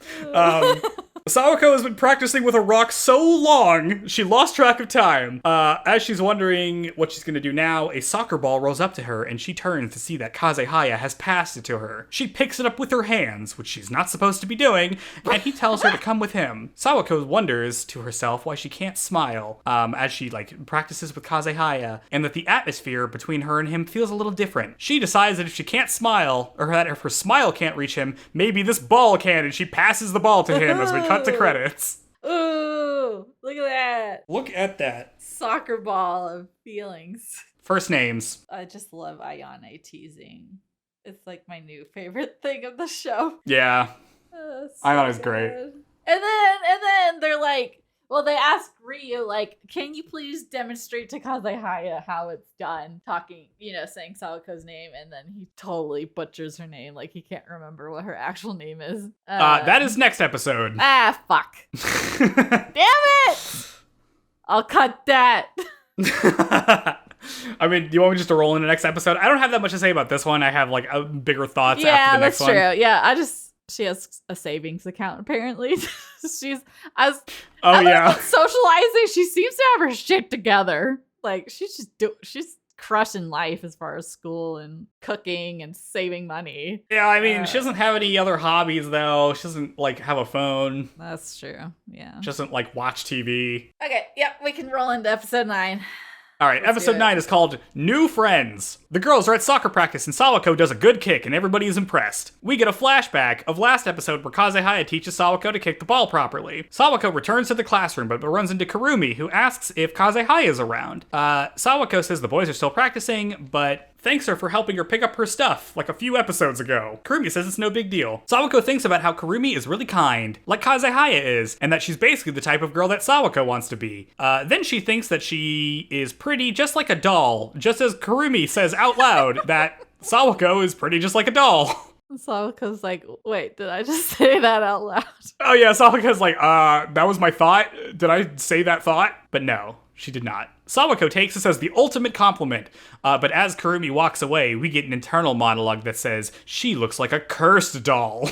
Sawako has been practicing with a rock so long, she lost track of time. As she's wondering what she's going to do now, a soccer ball rolls up to her, and she turns to see that Kazehaya has passed it to her. She picks it up with her hands, which she's not supposed to be doing, and he tells her to come with him. Sawako wonders to herself why she can't smile, as she, practices with Kazehaya, and that the atmosphere between her and him feels a little different. She decides that if she can't smile, or that if her smile can't reach him, maybe this ball can, and she passes the ball to him as we cut to credits. Ooh, look at that. Look at that. Soccer ball of feelings. First names. I just love Ayane teasing. It's like my new favorite thing of the show. Yeah. So Ayane's great. And then they're like, well, they ask Ryu, can you please demonstrate to Kazehaya how it's done? Talking, saying Sawako's name, and then he totally butchers her name. Like, he can't remember what her actual name is. That is next episode. Ah, fuck. Damn it! I'll cut that. I mean, do you want me just to roll in the next episode? I don't have that much to say about this one. I have, bigger thoughts after the next one. Yeah, that's true. Yeah, she has a savings account, apparently. She's socializing. She seems to have her shit together. She's crushing life as far as school and cooking and saving money. Yeah, I mean, she doesn't have any other hobbies, though. She doesn't, have a phone. That's true, yeah. She doesn't, watch TV. Okay, yep, we can roll into episode 9. All right, episode 9 is called New Friends. The girls are at soccer practice and Sawako does a good kick and everybody is impressed. We get a flashback of last episode where Kazehaya teaches Sawako to kick the ball properly. Sawako returns to the classroom but runs into Kurumi, who asks if Kazehaya is around. Sawako says the boys are still practicing, but thanks her for helping her pick up her stuff, like a few episodes ago. Kurumi says it's no big deal. Sawako thinks about how Kurumi is really kind, like Kazehaya is, and that she's basically the type of girl that Sawako wants to be. Then she thinks that she is pretty just like a doll, just as Kurumi says out loud that Sawako is pretty just like a doll. Sawako's like, wait, did I just say that out loud? Oh yeah, Sawako's like, that was my thought? Did I say that thought? But no, she did not. Sawako takes this as the ultimate compliment, but as Kurumi walks away, we get an internal monologue that says, she looks like a cursed doll.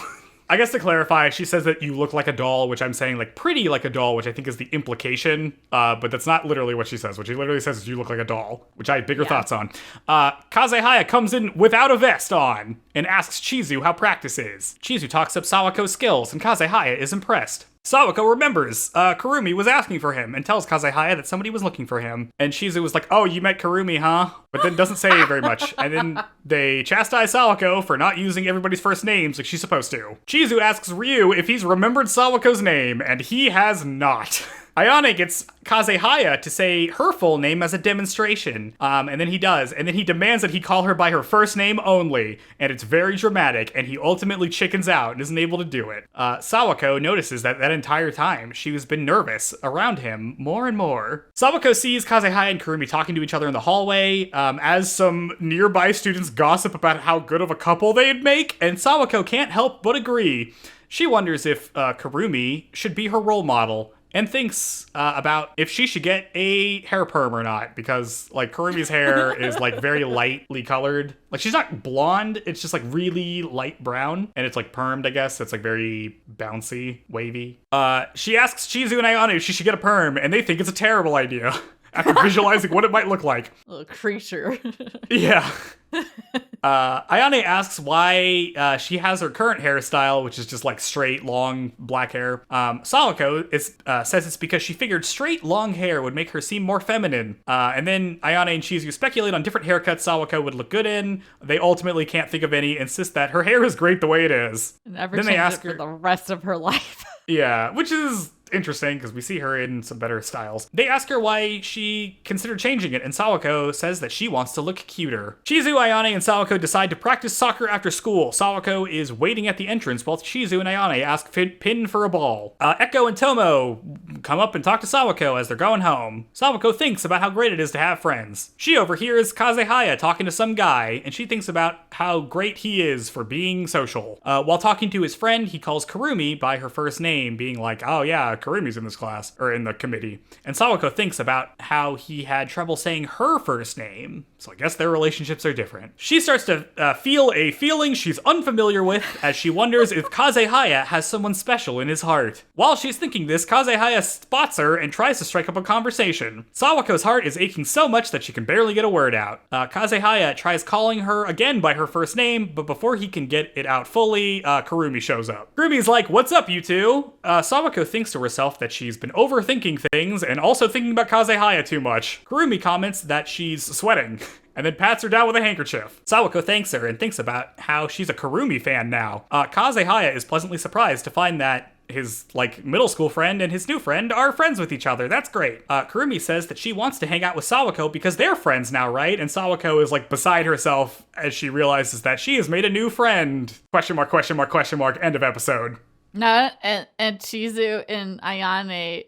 I guess to clarify, she says that you look like a doll, which I'm saying pretty like a doll, which I think is the implication, but that's not literally what she says. What she literally says is you look like a doll, which I have bigger thoughts on. Kazehaya comes in without a vest on and asks Chizu how practice is. Chizu talks up Sawako's skills, and Kazehaya is impressed. Sawako remembers Kurumi was asking for him and tells Kazehaya that somebody was looking for him. And Chizu was like, oh, you met Kurumi, huh? But then doesn't say very much. And then they chastise Sawako for not using everybody's first names like she's supposed to. Chizu asks Ryu if he's remembered Sawako's name, and he has not. Ayane gets Kazehaya to say her full name as a demonstration, and then he does, and then he demands that he call her by her first name only, and it's very dramatic, and he ultimately chickens out and isn't able to do it. Sawako notices that entire time she has been nervous around him more and more. Sawako sees Kazehaya and Kurumi talking to each other in the hallway, as some nearby students gossip about how good of a couple they'd make, and Sawako can't help but agree. She wonders if Kurumi should be her role model, and thinks about if she should get a hair perm or not, because like Kurumi's hair is like very lightly colored. Like she's not blonde, it's just like really light brown, and it's like permed, I guess. It's like very bouncy, wavy. She asks Chizu and Ayane if she should get a perm, and they think it's a terrible idea after visualizing what it might look like. Little creature. Yeah. Ayane asks why she has her current hairstyle, which is just like straight, long, black hair. Sawako says it's because she figured straight, long hair would make her seem more feminine. And then Ayane and Chizu speculate on different haircuts Sawako would look good in. They ultimately can't think of any, insist that her hair is great the way it is. Never change it for the rest of her life. Yeah, which is interesting because we see her in some better styles. They ask her why she considered changing it, and Sawako says that she wants to look cuter. Chizu, Ayane, and Sawako decide to practice soccer after school. Sawako is waiting at the entrance while Chizu and Ayane ask Pin for a ball. Echo and Tomo come up and talk to Sawako as they're going home. Sawako thinks about how great it is to have friends. She overhears Kazehaya talking to some guy, and she thinks about how great he is for being social. While talking to his friend, he calls Kurumi by her first name, being like, oh yeah, Kurumi's in this class, or in the committee. And Sawako thinks about how he had trouble saying her first name, so I guess their relationships are different. She starts to feel a feeling she's unfamiliar with as she wonders if Kazehaya has someone special in his heart. While she's thinking this, Kazehaya spots her and tries to strike up a conversation. Sawako's heart is aching so much that she can barely get a word out. Kazehaya tries calling her again by her first name, but before he can get it out fully, Kurumi shows up. Kurumi's like, what's up, you two? Sawako thinks to herself that she's been overthinking things and also thinking about Kazehaya too much. Kurumi comments that she's sweating, and then pats her down with a handkerchief. Sawako thanks her and thinks about how she's a Kurumi fan now. Kazehaya is pleasantly surprised to find that his, middle school friend and his new friend are friends with each other. That's great. Kurumi says that she wants to hang out with Sawako because they're friends now, right? And Sawako is, beside herself as she realizes that she has made a new friend. Question mark, question mark, question mark, end of episode. No, and Chizu and Ayane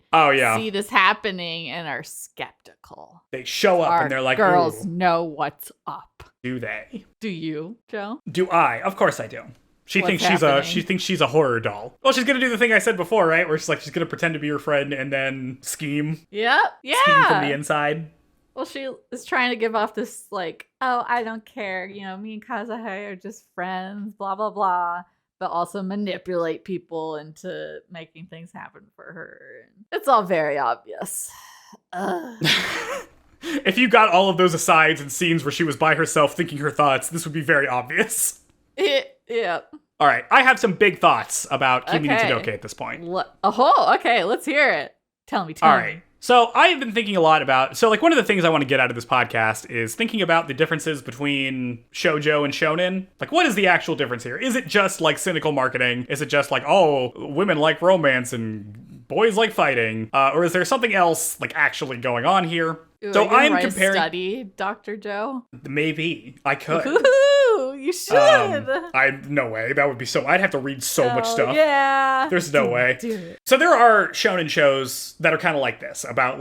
see this happening and are skeptical. They show up and they're like, girls know what's up. Do they? Do you, Joe? Do I? Of course I do. She thinks she's a horror doll. Well, she's gonna do the thing I said before, right? Where she's gonna pretend to be your friend and then scheme. Yep. Yeah. Scheme from the inside. Well, she is trying to give off this oh, I don't care. Me and Kazehaya are just friends. Blah blah blah. But also manipulate people into making things happen for her. It's all very obvious. If you got all of those asides and scenes where she was by herself thinking her thoughts, this would be very obvious. Yeah. All right, I have some big thoughts about Kimi Ni Todoke at this point. Okay, let's hear it. Tell me. All right. So I have been thinking a lot about, one of the things I want to get out of this podcast is thinking about the differences between shoujo and shonen. What is the actual difference here? Is it just cynical marketing? Is it just women like romance and boys like fighting? Or is there something else actually going on here? Ooh, so I'm comparing. Study, Dr. Joe. Maybe I could. Ooh, you should. No way. That would be I'd have to read so much stuff. Yeah. There's no way. So there are shonen shows that are kind of like this, about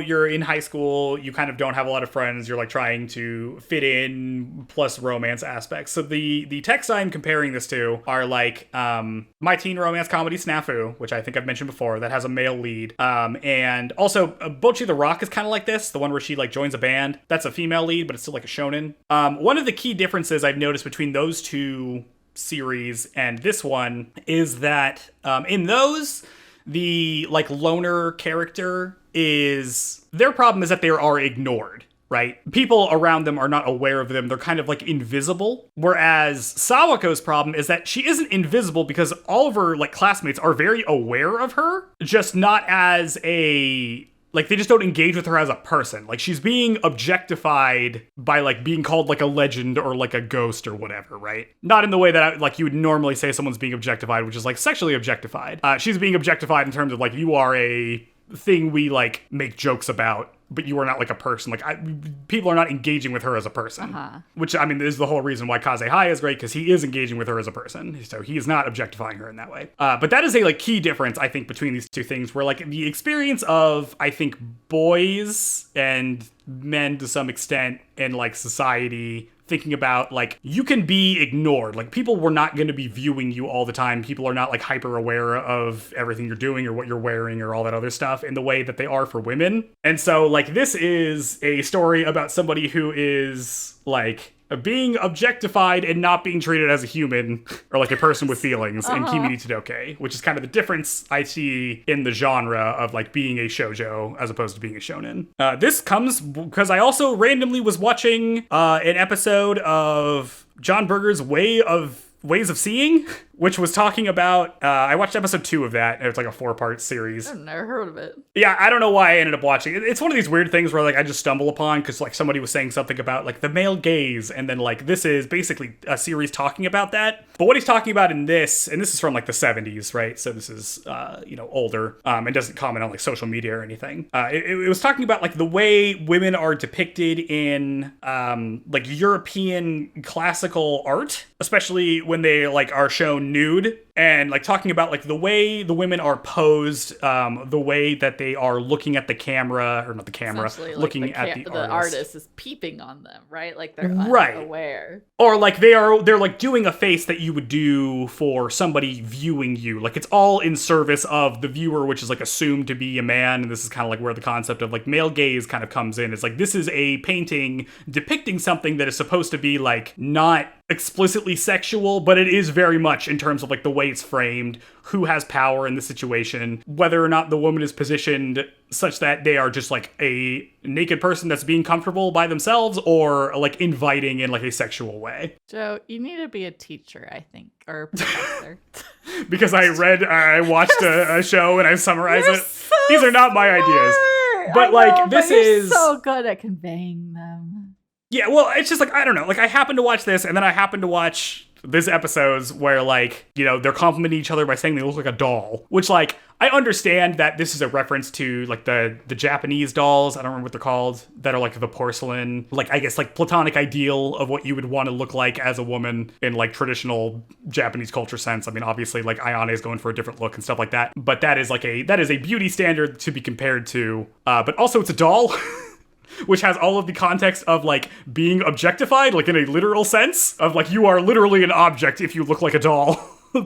you're in high school, you kind of don't have a lot of friends, you're trying to fit in, plus romance aspects. So the texts I'm comparing this to are My Teen Romance Comedy Snafu, which I think I've mentioned before, that has a male lead. And also Bocchi the Rock is kind of like this. The one where she joins a band. That's a female lead, but it's still a shonen. One of the key differences I've noticed between those two series and this one is that in those, the loner character their problem is that they are ignored. Right? People around them are not aware of them. They're kind of invisible. Whereas Sawako's problem is that she isn't invisible because all of her classmates are very aware of her, just not as a they just don't engage with her as a person. She's being objectified by, being called, a legend or, a ghost or whatever, right? Not in the way that, you would normally say someone's being objectified, which is, sexually objectified. She's being objectified in terms of, you are a thing we like make jokes about, but you are not like a person. Like people are not engaging with her as a person, which I mean is the whole reason why Kazehaya is great, because he is engaging with her as a person. So he is not objectifying her in that way. But that is a like key difference, I think, between these two things, where like the experience of, I think, boys and men to some extent in like society thinking about like you can be ignored. Like people were not going to be viewing you all the time. People are not like hyper aware of everything you're doing or what you're wearing or all that other stuff in the way that they are for women. And so like this is a story about somebody who is like being objectified and not being treated as a human or like a person with feelings in Kimi Ni Todoke, which is kind of the difference I see in the genre of like being a shoujo as opposed to being a shonen. This comes because I also randomly was watching an episode of John Berger's Ways of Seeing, which was talking about, I watched episode 2 of that. It's like a 4-part series. I've never heard of it. Yeah, I don't know why I ended up watching it. It's one of these weird things where like I just stumble upon because like somebody was saying something about like the male gaze, and then like this is basically a series talking about that. But what he's talking about in this, and this is from like the 70s, right? So this is, older, and doesn't comment on like social media or anything. It was talking about like the way women are depicted in like European classical art, especially when they like are shown nude, and like talking about like the way the women are posed, the way that they are looking at the camera, or not the camera, looking at the artist is peeping on them, right? Like they're unaware. Or like they're like doing a face that you would do for somebody viewing you. Like it's all in service of the viewer, which is like assumed to be a man. And this is kind of like where the concept of like male gaze kind of comes in. It's like this is a painting depicting something that is supposed to be like not explicitly sexual, but it is very much in terms of like the way it's framed, who has power in the situation, whether or not the woman is positioned such that they are just like a naked person that's being comfortable by themselves, or like inviting in like a sexual way. Joe, you need to be a teacher, I think, or a professor. Because I watched a show and I summarized it. So these are not my ideas. But like this is so good at conveying them. Yeah, well, it's just like, I don't know. Like I happened to watch this, and then I happened to watch these episodes where like, they're complimenting each other by saying they look like a doll, which like, I understand that this is a reference to like the Japanese dolls, I don't remember what they're called, that are like the porcelain, like I guess like platonic ideal of what you would want to look like as a woman in like traditional Japanese culture sense. I mean, obviously like Ayane is going for a different look and stuff like that, but that is a beauty standard to be compared to, but also it's a doll. Which has all of the context of like being objectified, like in a literal sense of like you are literally an object if you look like a doll.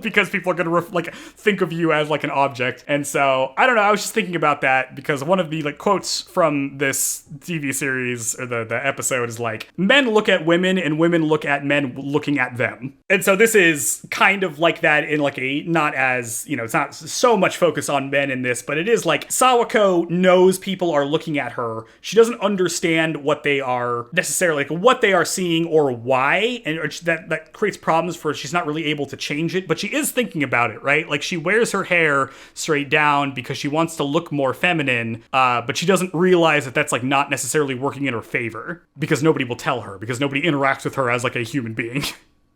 Because people are going to think of you as like an object. And so I don't know, I was just thinking about that because one of the like quotes from this TV series or the episode is like, men look at women and women look at men looking at them. And so this is kind of like that in like a, not as, it's not so much focus on men in this, but it is like Sawako knows people are looking at her. She doesn't understand what they are necessarily, like what they are seeing or why, and that creates problems for her. She's not really able to change it, but she is thinking about it, right? Like she wears her hair straight down because she wants to look more feminine, but she doesn't realize that that's like not necessarily working in her favor because nobody will tell her, because nobody interacts with her as like a human being.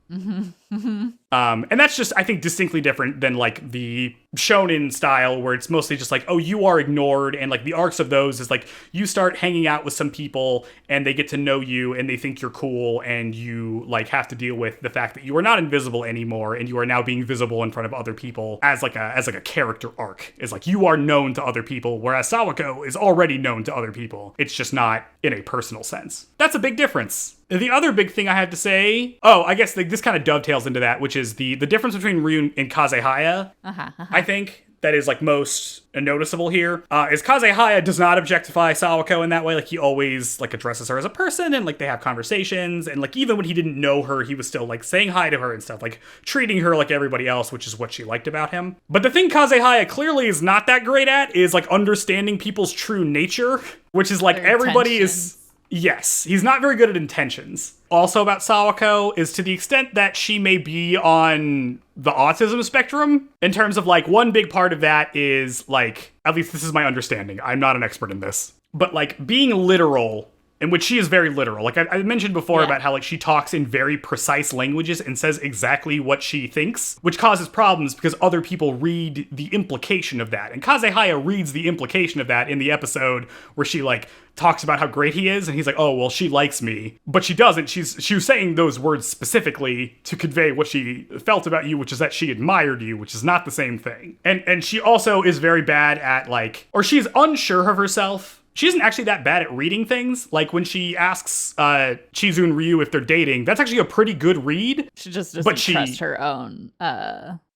And that's just, I think, distinctly different than like the shonen style where it's mostly just like, oh, you are ignored, and like the arcs of those is like you start hanging out with some people and they get to know you and they think you're cool, and you like have to deal with the fact that you are not invisible anymore and you are now being visible in front of other people as like a character arc. Is like you are known to other people, whereas Sawako is already known to other people. It's just not in a personal sense. That's a big difference. The other big thing I had to say, I guess this kind of dovetails into that, which is the difference between Ryu and Kazehaya, I think, that is like most noticeable here, is Kazehaya does not objectify Sawako in that way. Like he always like addresses her as a person, and like they have conversations, and like even when he didn't know her, he was still like saying hi to her and stuff, like treating her like everybody else, which is what she liked about him. But the thing Kazehaya clearly is not that great at is like understanding people's true nature, which is like everybody is... Yes, he's not very good at intentions. Also about Sawako is to the extent that she may be on the autism spectrum, in terms of like one big part of that is like, at least this is my understanding, I'm not an expert in this, but like being literal in which she is very literal. Like I mentioned before about how like she talks in very precise languages and says exactly what she thinks, which causes problems because other people read the implication of that. And Kazehaya reads the implication of that in the episode where she like talks about how great he is, and he's like, oh, well, she likes me. But she doesn't. She was saying those words specifically to convey what she felt about you, which is that she admired you, which is not the same thing. And she also is very bad at like, or she's unsure of herself. She isn't actually that bad at reading things. Like when she asks Chizu and Ryu if they're dating, that's actually a pretty good read. She just doesn't trust her own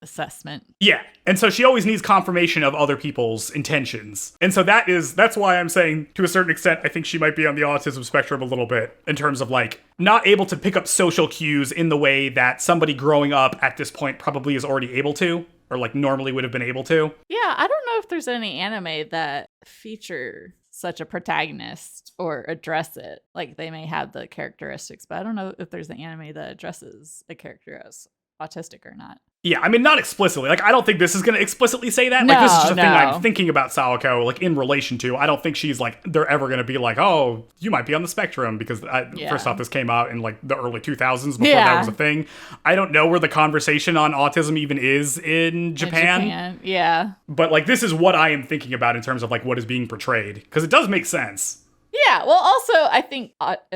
assessment. Yeah. And so she always needs confirmation of other people's intentions. And so that's why I'm saying to a certain extent, I think she might be on the autism spectrum a little bit in terms of like not able to pick up social cues in the way that somebody growing up at this point probably is already able to, or like normally would have been able to. Yeah. I don't know if there's any anime that feature such a protagonist or address it. Like they may have the characteristics, but I don't know if there's an anime that addresses a character as autistic or not. Yeah, I mean, not explicitly. Like, I don't think this is going to explicitly say that. Like, this is just a thing I'm thinking about Sawako, like, in relation to. I don't think she's, like, they're ever going to be like, oh, you might be on the spectrum, because first off, this came out in, like, the early 2000s before that was a thing. I don't know where the conversation on autism even is in Japan. Yeah. But, like, this is what I am thinking about in terms of, like, what is being portrayed. Because it does make sense. Yeah, well, also, I think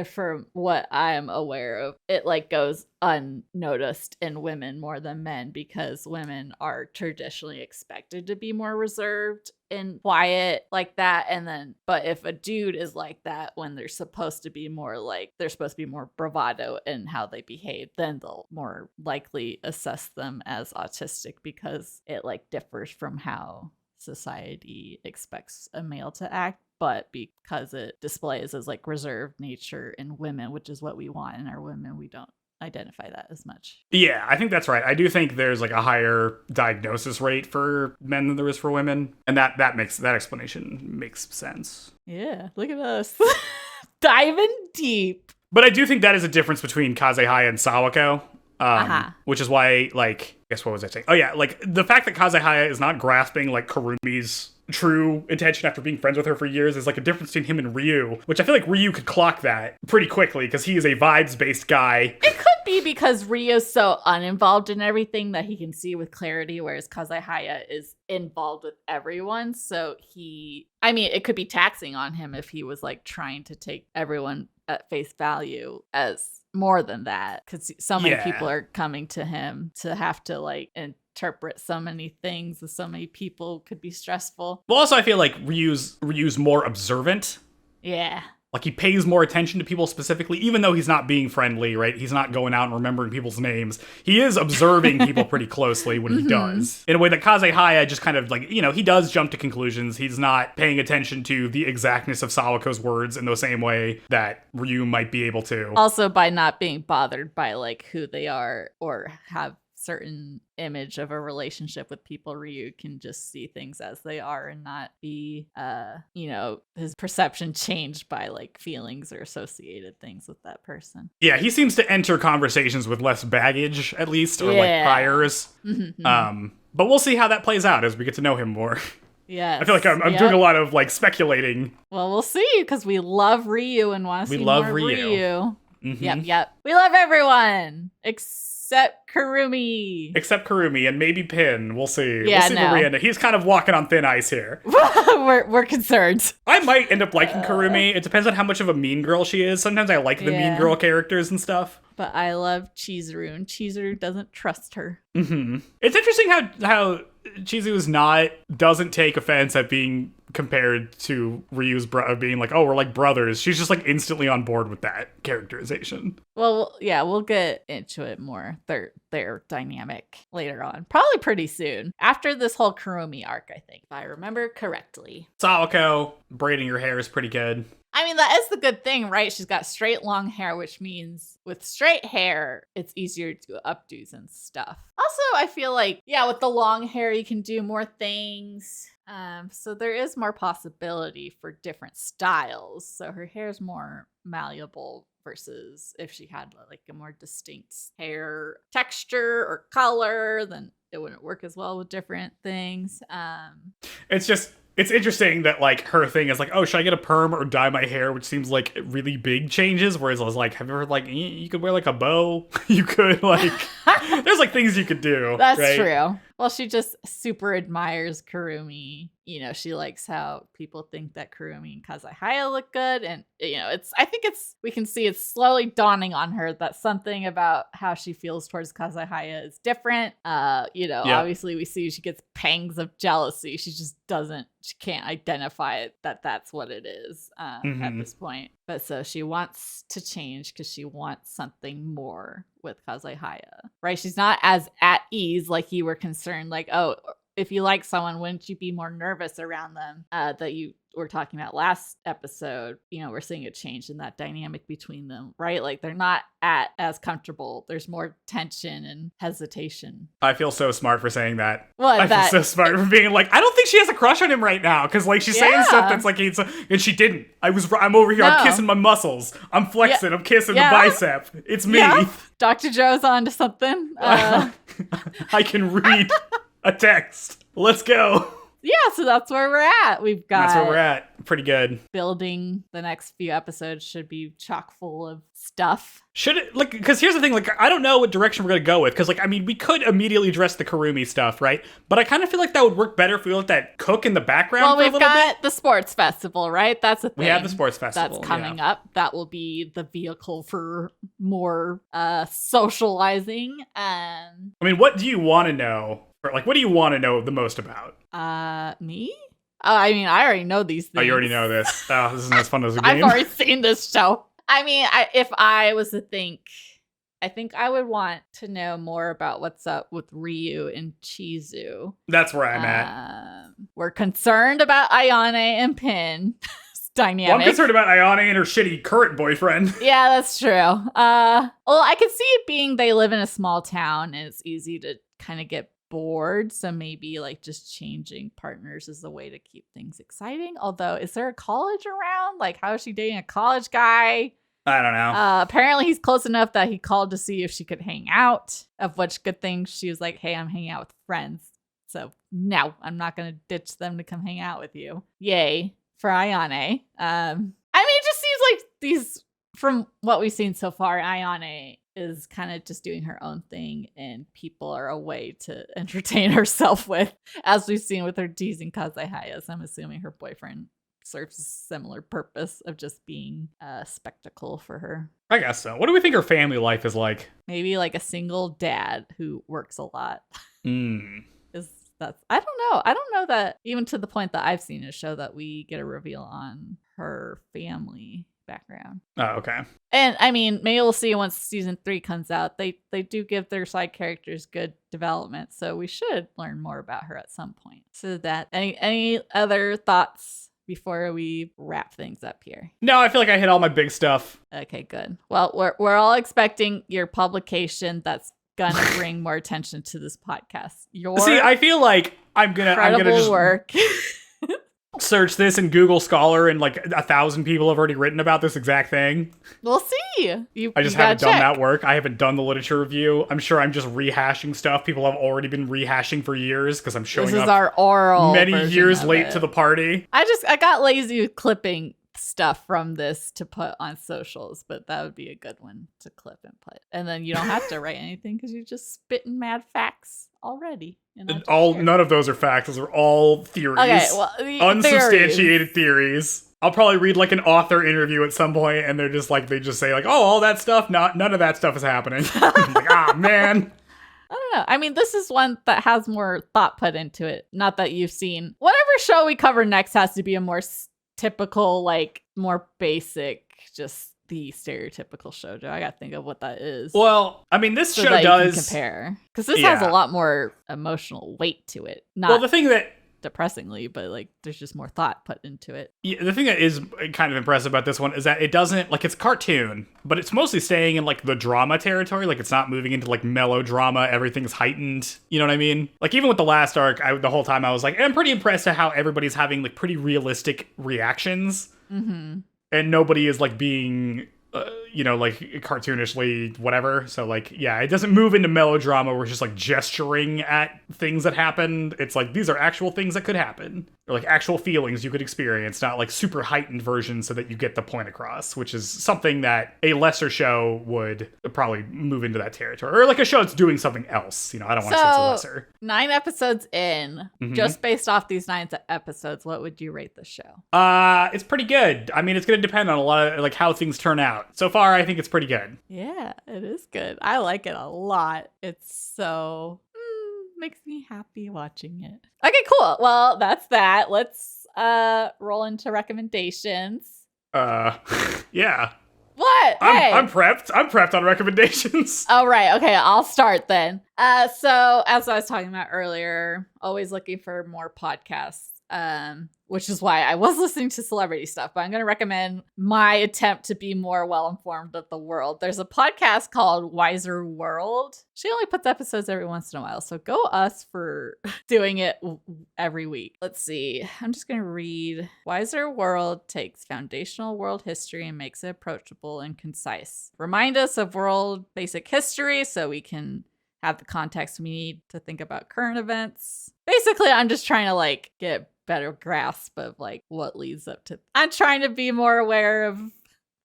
from what I am aware of, it like goes unnoticed in women more than men because women are traditionally expected to be more reserved and quiet like that. And then, but if a dude is like that when they're supposed to be more like, they're supposed to be more bravado in how they behave, then they'll more likely assess them as autistic because it like differs from how society expects a male to act. But because it displays as like reserved nature in women, which is what we want in our women, we don't identify that as much. Yeah, I think that's right. I do think there's like a higher diagnosis rate for men than there is for women. And that explanation makes sense. Yeah, look at us. Diving deep. But I do think that is a difference between Kazehaya and Sawako. Which is why, like, I guess what was I saying? Oh yeah, like the fact that Kazehaya is not grasping like Kurumi's true intention after being friends with her for years is like a difference between him and Ryu, which I feel like Ryu could clock that pretty quickly because he is a vibes-based guy. It could be because Ryu's so uninvolved in everything that he can see with clarity, whereas Kazehaya is involved with everyone. So it could be taxing on him if he was like trying to take everyone at face value as more than that, because so many people are coming to him to have to like interpret so many things with so many people could be stressful. Well, also I feel like Ryu's more observant. Yeah. Like he pays more attention to people specifically, even though he's not being friendly, right? He's not going out and remembering people's names. He is observing people pretty closely when he does. In a way that Kazehaya just kind of like, he does jump to conclusions. He's not paying attention to the exactness of Sawako's words in the same way that Ryu might be able to. Also by not being bothered by like who they are or have certain image of a relationship with people, Ryu can just see things as they are and not be his perception changed by like feelings or associated things with that person. Yeah, he seems to enter conversations with less baggage at least, or like priors. But we'll see how that plays out as we get to know him more. Yeah, I feel like I'm doing a lot of like speculating. Well, we'll see, because we love Ryu and want to see more Ryu. Yep. We love everyone except Kurumi and maybe Pin. We'll see. We'll see where we end up. He's kind of walking on thin ice here. we're concerned. I might end up liking Kurumi. It depends on how much of a mean girl she is. Sometimes I like the mean girl characters and stuff. But I love Chizuru, and Chizuru doesn't trust her. It's interesting how Chizuru doesn't take offense at being compared to Ryu's being like, oh, we're like brothers. She's just like instantly on board with that characterization. Well, yeah, we'll get into it more. Their dynamic later on, probably pretty soon after this whole Kurumi arc, I think, if I remember correctly. Sawako braiding her hair is pretty good. I mean, that is the good thing, right? She's got straight long hair, which means with straight hair, it's easier to do updos and stuff. Also, I feel like, with the long hair, you can do more things. So there is more possibility for different styles. So her hair is more malleable versus if she had like a more distinct hair texture or color, then it wouldn't work as well with different things. It's just It's interesting that, like, her thing is like, oh, should I get a perm or dye my hair? Which seems like really big changes. Whereas I was like, have you ever, like, you could wear, like, a bow? You could, like, there's, like, things you could do. That's right? true. Well, she just super admires Kurumi. You know, she likes how people think that Kurumi and Kazehaya look good. And, you know, we can see it's slowly dawning on her that something about how she feels towards Kazehaya is different. Obviously we see she gets pangs of jealousy. She can't identify it that's what it is at this point. But so she wants to change because she wants something more with Kazehaya, right? She's not as at ease like you were concerned, like, oh, if you like someone, wouldn't you be more nervous around them? That you were talking about last episode. You know, we're seeing a change in that dynamic between them, right? Like they're not as comfortable. There's more tension and hesitation. I feel so smart for saying that. What? I feel so smart for being like, I don't think she has a crush on him right now, because like she's saying stuff that's like, and she didn't. I'm over here. No. I'm kissing my muscles. I'm flexing. Yeah. I'm kissing the bicep. It's me. Yeah. Dr. Joe's on to something. I can read a text. Let's go. Yeah, so that's where we're at. That's where we're at. Pretty good. Building the next few episodes should be chock full of stuff. Should it, like, because here's the thing, like, I don't know what direction we're going to go with, because, like, I mean, we could immediately address the Kurumi stuff, right? But I kind of feel like that would work better if we let that cook in the background for a little bit. Well, we've got the sports festival, right? That's a thing. We have the sports festival. That's coming up. That will be the vehicle for more socializing. I mean, what do you want to know? Or, like, what do you want to know the most about? Me? I mean, I already know these things. Oh, you already know this. Oh, this isn't as fun as a game. I've already seen this show. I mean, if I was to think, I think I would want to know more about what's up with Ryu and Chizu. That's where I'm at. We're concerned about Ayane and Pin. Dynamic. Well, I'm concerned about Ayane and her shitty current boyfriend. Yeah, that's true. Well, I could see it being they live in a small town and it's easy to kind of get bored, so maybe like just changing partners is a way to keep things exciting. Although, is there a college around? Like, how is she dating a college guy? I don't know. Apparently he's close enough that he called to see if she could hang out, of which good thing she was like, hey, I'm hanging out with friends, so no, I'm not gonna ditch them to come hang out with you. Yay for Ayane. I mean, it just seems like from what we've seen so far, Ayane is kind of just doing her own thing and people are a way to entertain herself with, as we've seen with her teasing Kazehaya. So I'm assuming her boyfriend serves a similar purpose of just being a spectacle for her. I guess so. What do we think her family life is like? Maybe like a single dad who works a lot. I don't know that, even to the point that I've seen a show, that we get a reveal on her family background. Oh, okay. And I mean, maybe we'll see once season 3 comes out. They do give their side characters good development, so we should learn more about her at some point. So that any other thoughts before we wrap things up here? No, I feel like I hit all my big stuff. Okay, good. Well, we're all expecting your publication that's gonna bring more attention to this podcast. See, I feel like I'm gonna just work. Search this in Google Scholar, and like 1,000 people have already written about this exact thing. We'll see. I just haven't done that work. I haven't done the literature review. I'm sure I'm just rehashing stuff people have already been rehashing for years because I'm showing up our oral many years late to the party. I got lazy with clipping stuff from this to put on socials, but that would be a good one to clip and put. And then you don't have to write anything because you're just spitting mad facts already. None of those are facts. Those are all theories. Okay, well, unsubstantiated theories. I'll probably read like an author interview at some point, and they just say like, oh, all that stuff. None of that stuff is happening. I'm like, man. I don't know. I mean, this is one that has more thought put into it. Not that you've seen. Whatever show we cover next has to be a more typical, like more basic, just the stereotypical shoujo. I gotta think of what that is. Well, I mean, this show does compare, because this has a lot more emotional weight to it. Well, the thing that depressingly, but like there's just more thought put into it. Yeah, the thing that is kind of impressive about this one is that it doesn't, like, it's cartoon, but it's mostly staying in like the drama territory. Like, it's not moving into like melodrama. Everything's heightened. You know what I mean? Like, even with the last arc, the whole time I was like, I'm pretty impressed at how everybody's having like pretty realistic reactions. Mm-hmm. And nobody is like being, you know, like cartoonishly, whatever. So like, yeah, it doesn't move into melodrama where it's just like gesturing at things that happened. It's like, these are actual things that could happen. Or like actual feelings you could experience, not like super heightened versions so that you get the point across, which is something that a lesser show would probably move into that territory. Or like a show that's doing something else. You know, I don't want to say it's lesser. 9 episodes in, just based off these 9 episodes, what would you rate the show? It's pretty good. I mean, it's going to depend on a lot of like how things turn out. So far, I think it's pretty good. Yeah, it is good. I like it a lot. It's so makes me happy watching it. Okay, cool. Well, that's that. Let's roll into recommendations. Yeah. What? I'm prepped. I'm prepped on recommendations. Oh, right. Okay, I'll start then. So as I was talking about earlier, always looking for more podcasts. Which is why I was listening to celebrity stuff, but I'm going to recommend my attempt to be more well-informed of the world. There's a podcast called Wiser World. She only puts episodes every once in a while, so go us for doing it every week. Let's see. I'm just going to read. Wiser World takes foundational world history and makes it approachable and concise. Remind us of world basic history so we can have the context we need to think about current events. Basically, I'm just trying to like get better grasp of like what leads up to. I'm trying to be more aware of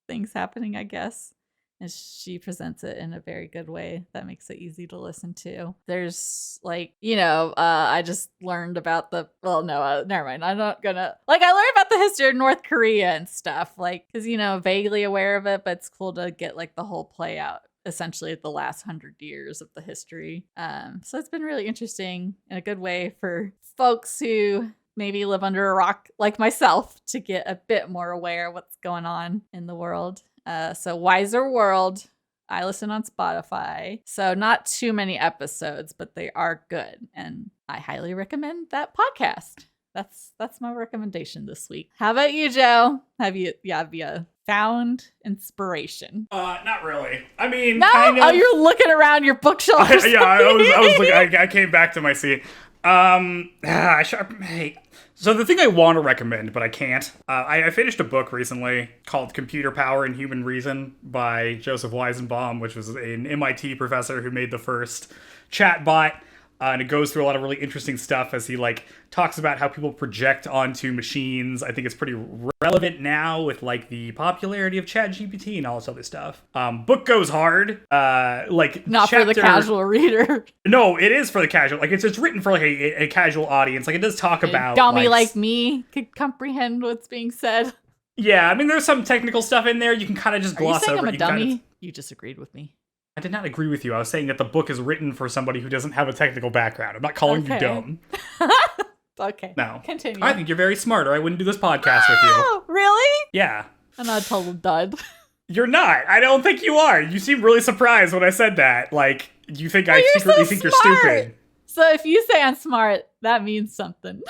things happening, I guess. And she presents it in a very good way that makes it easy to listen to. There's like, you know, I just learned about never mind. I'm not gonna, like, I learned about the history of North Korea and stuff, like, because, you know, vaguely aware of it, but it's cool to get like the whole play out. Essentially the last 100 years of the history. So it's been really interesting in a good way for folks who maybe live under a rock like myself to get a bit more aware of what's going on in the world. So Wiser World, I listen on Spotify. So not too many episodes, but they are good. And I highly recommend that podcast. That's my recommendation this week. How about you, Joe? Have you found inspiration? Not really. I mean, no? Kind of. Oh, you're looking around your bookshelf. I was looking. I came back to my seat. Hey. So the thing I want to recommend, but I can't. I finished a book recently called Computer Power and Human Reason by Joseph Weizenbaum, which was an MIT professor who made the first chatbot. And it goes through a lot of really interesting stuff as he like talks about how people project onto machines. I think it's pretty relevant now with like the popularity of ChatGPT and all this other stuff. Book goes hard. Like not for the casual reader. No, it is for the casual. Like it's written for like a casual audience. Like it does talk about dummy like me could comprehend what's being said. Yeah, I mean there's some technical stuff in there you can kind of just gloss over. Are you saying I'm a dummy? You disagreed with me. I did not agree with you. I was saying that the book is written for somebody who doesn't have a technical background. I'm not calling you dumb. Okay. No. Continue. I think you're very smart, or I wouldn't do this podcast with you. Really? Yeah. I'm not a total dud. You're not. I don't think you are. You seem really surprised when I said that. Like, you think I secretly think you're stupid. So if you say I'm smart, that means something.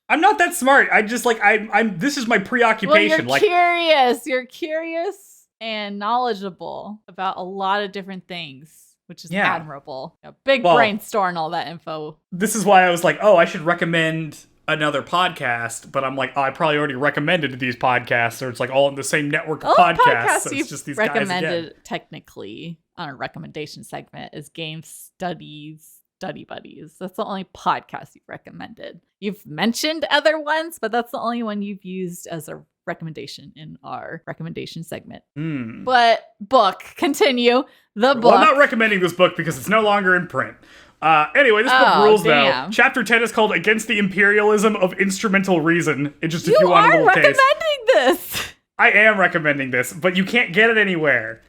I'm not that smart. I just, like, I'm this is my preoccupation. Well, you're curious. You're curious and knowledgeable about a lot of different things, which is admirable. Big brain storing all that info. This is why I was like, oh, I should recommend another podcast, but I'm like, oh, I probably already recommended these podcasts, or it's like all in the same network of podcasts. So it's just these recommended guys again. Technically on a recommendation segment is Game Studies Study Buddies. That's the only podcast you've recommended. You've mentioned other ones, but that's the only one you've used as a recommendation in our recommendation segment. But book, continue. The book. Well, I'm not recommending this book because it's no longer in print. Anyway, this book rules, though. Chapter 10 is called Against the Imperialism of Instrumental Reason. It just, if you want a little taste. You are recommending this. I am recommending this, but you can't get it anywhere.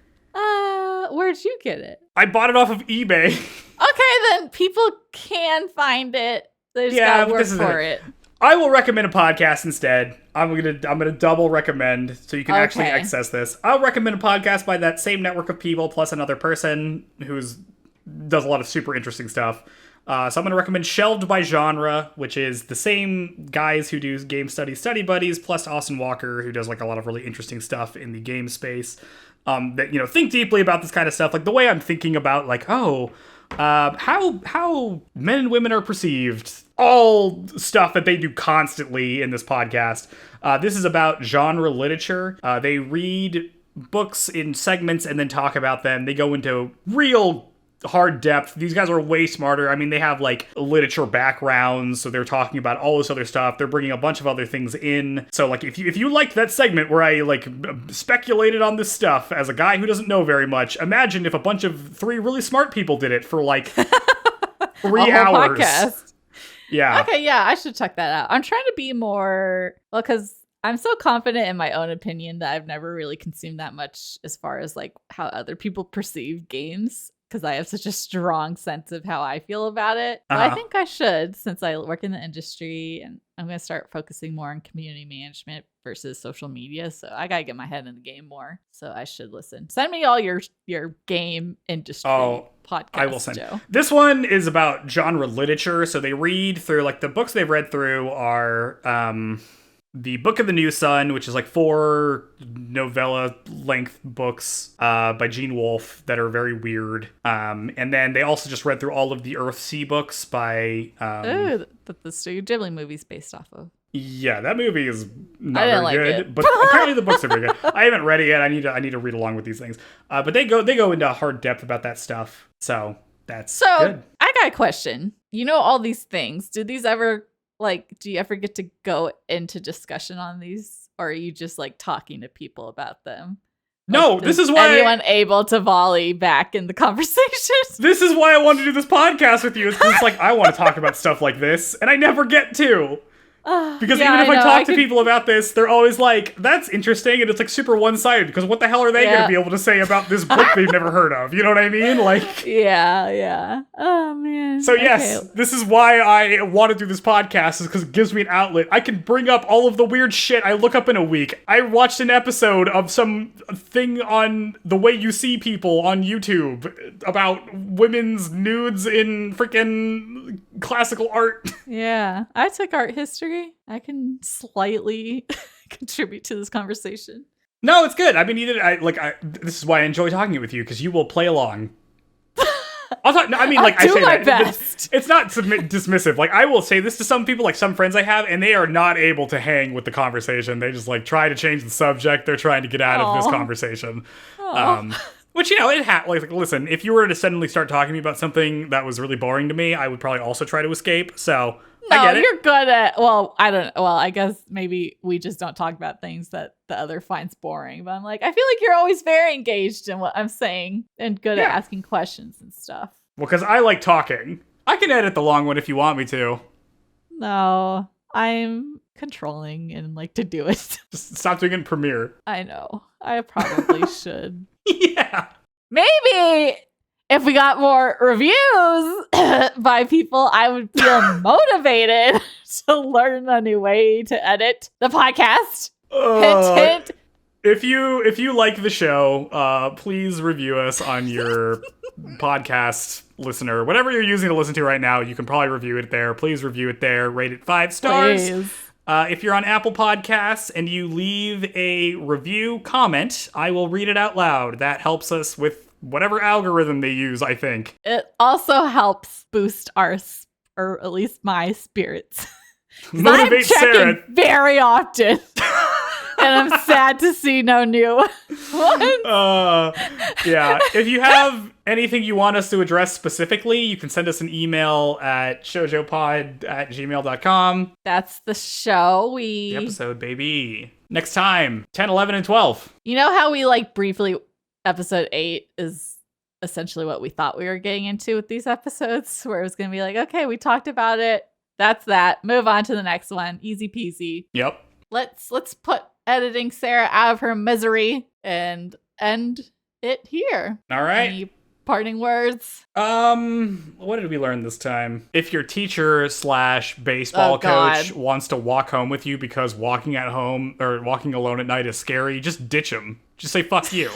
Where'd you get it? I bought it off of eBay. Okay, then people can find it. They just gotta work for it. I will recommend a podcast instead. I'm gonna double recommend so you can actually access this. I'll recommend a podcast by that same network of people plus another person who does a lot of super interesting stuff. So I'm going to recommend Shelved by Genre, which is the same guys who do Game Study Buddies, plus Austin Walker, who does like a lot of really interesting stuff in the game space. That, you know, think deeply about this kind of stuff, like the way I'm thinking about like, how men and women are perceived. All stuff that they do constantly in this podcast. This is about genre literature. They read books in segments and then talk about them. They go into real hard depth. These guys are way smarter. I mean, they have like literature backgrounds, so they're talking about all this other stuff. They're bringing a bunch of other things in. So like if you liked that segment where I like speculated on this stuff as a guy who doesn't know very much, imagine if a bunch of 3 really smart people did it for like 3 hours. Podcast. Yeah. Okay, yeah, I should check that out. I'm trying to be more, well, because I'm so confident in my own opinion that I've never really consumed that much as far as like how other people perceive games, because I have such a strong sense of how I feel about it. But I think I should, since I work in the industry, and I'm going to start focusing more on community management versus social media. So I got to get my head in the game more. So I should listen. Send me all your game industry podcasts, I will send. Joe. This one is about genre literature. So they read through, like, the books they've read through are the Book of the New Sun, which is like 4 novella-length books by Gene Wolfe that are very weird. And then they also just read through all of the Earthsea books by... the Studio Ghibli movie's based off of. Yeah, that movie is not very like good, it. But apparently the books are very good. I haven't read it yet. I need to read along with these things. But they go into hard depth about that stuff. So that's good. I got a question. You know all these things. Do these ever... Like, do you ever get to go into discussion on these, or are you just like talking to people about them? No, like, this is why anyone able to volley back in the conversation. This is why I wanted to do this podcast with you. Is because like I want to talk about stuff like this, and I never get to. Because even if I talk to people about this, they're always like, that's interesting, and it's like super one-sided, because what the hell are they going to be able to say about this book they've never heard of? You know what I mean? Like, yeah. Oh, man. So yes, this is why I want to do this podcast, is because it gives me an outlet. I can bring up all of the weird shit I look up in a week. I watched an episode of some thing on the way you see people on YouTube about women's nudes in freaking classical art. Yeah, I took art history. I can slightly contribute to this conversation. No, it's good. I mean, this is why I enjoy talking it with you, because you will play along. I'll talk. No, I mean, like, I'll I say my that best. It's not dismissive. Like, I will say this to some people, like some friends I have, and they are not able to hang with the conversation. They just like try to change the subject. They're trying to get out of this conversation. Which, you know, like, listen, if you were to suddenly start talking to me about something that was really boring to me, I would probably also try to escape. So I get it. You're good at, I guess maybe we just don't talk about things that the other finds boring. But I'm like, I feel like you're always very engaged in what I'm saying and good at asking questions and stuff. Well, because I like talking. I can edit the long one if you want me to. No, I'm controlling and like to do it. Just stop doing it in Premiere. I know. I probably should. Yeah. Maybe if we got more reviews by people, I would feel motivated to learn a new way to edit the podcast. Hint, hint. If you like the show, please review us on your podcast listener. Whatever you're using to listen to right now, you can probably review it there. Please review it there. Rate it 5 stars. Please. If you're on Apple Podcasts and you leave a review comment, I will read it out loud. That helps us with whatever algorithm they use, I think. It also helps boost or at least my spirits. Motivate Sarah very often. And I'm sad to see no new ones. Yeah. If you have anything you want us to address specifically, you can send us an email at shoujopod@gmail.com. That's the show. The episode, baby. Next time, 10, 11, and 12. You know how we like briefly, episode 8 is essentially what we thought we were getting into with these episodes, where it was going to be like, okay, we talked about it. That's that. Move on to the next one. Easy peasy. Yep. Let's put editing Sarah out of her misery and end it here. All right. Any parting words? What did we learn this time? If your teacher / baseball coach wants to walk home with you because walking alone at night is scary, just ditch him. Just say, fuck you.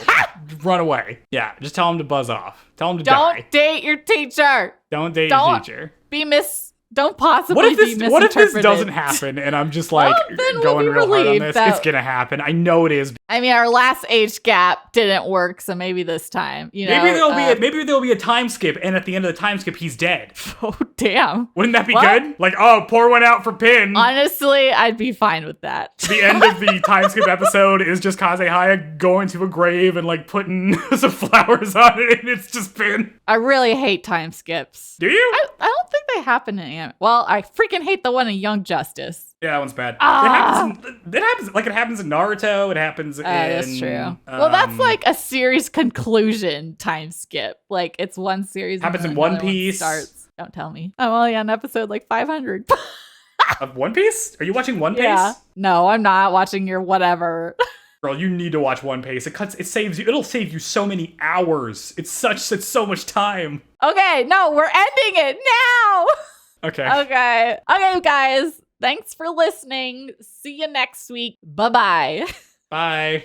Run away. Yeah, just tell him to buzz off. Tell him to die. Don't date your teacher. Don't date your teacher. Be Miss don't possibly be misinterpreted. What if this doesn't happen and I'm just like going real hard on this? It's gonna happen. I know it is. I mean, our last age gap didn't work, so maybe this time, you know. Maybe there'll be a time skip, and at the end of the time skip, he's dead. Oh damn! Wouldn't that be good? Like, oh, pour one out for Pin. Honestly, I'd be fine with that. The end of the time skip episode is just Kazehaya going to a grave and like putting some flowers on it, and it's just Pin. I really hate time skips. Do you? I don't think they happen in anime. Well, I freaking hate the one in Young Justice. Yeah, that one's bad. It happens in Naruto. It happens in... That's true. Well, that's like a series conclusion time skip. Like, it's one series. Happens in One Piece. Starts. Don't tell me. I'm only on episode like 500. Of One Piece? Are you watching One Piece? Yeah. No, I'm not watching your whatever. Girl, you need to watch One Piece. It'll save you so many hours. It's so much time. Okay, no, we're ending it now. Okay, guys. Thanks for listening. See you next week. Bye-bye. Bye.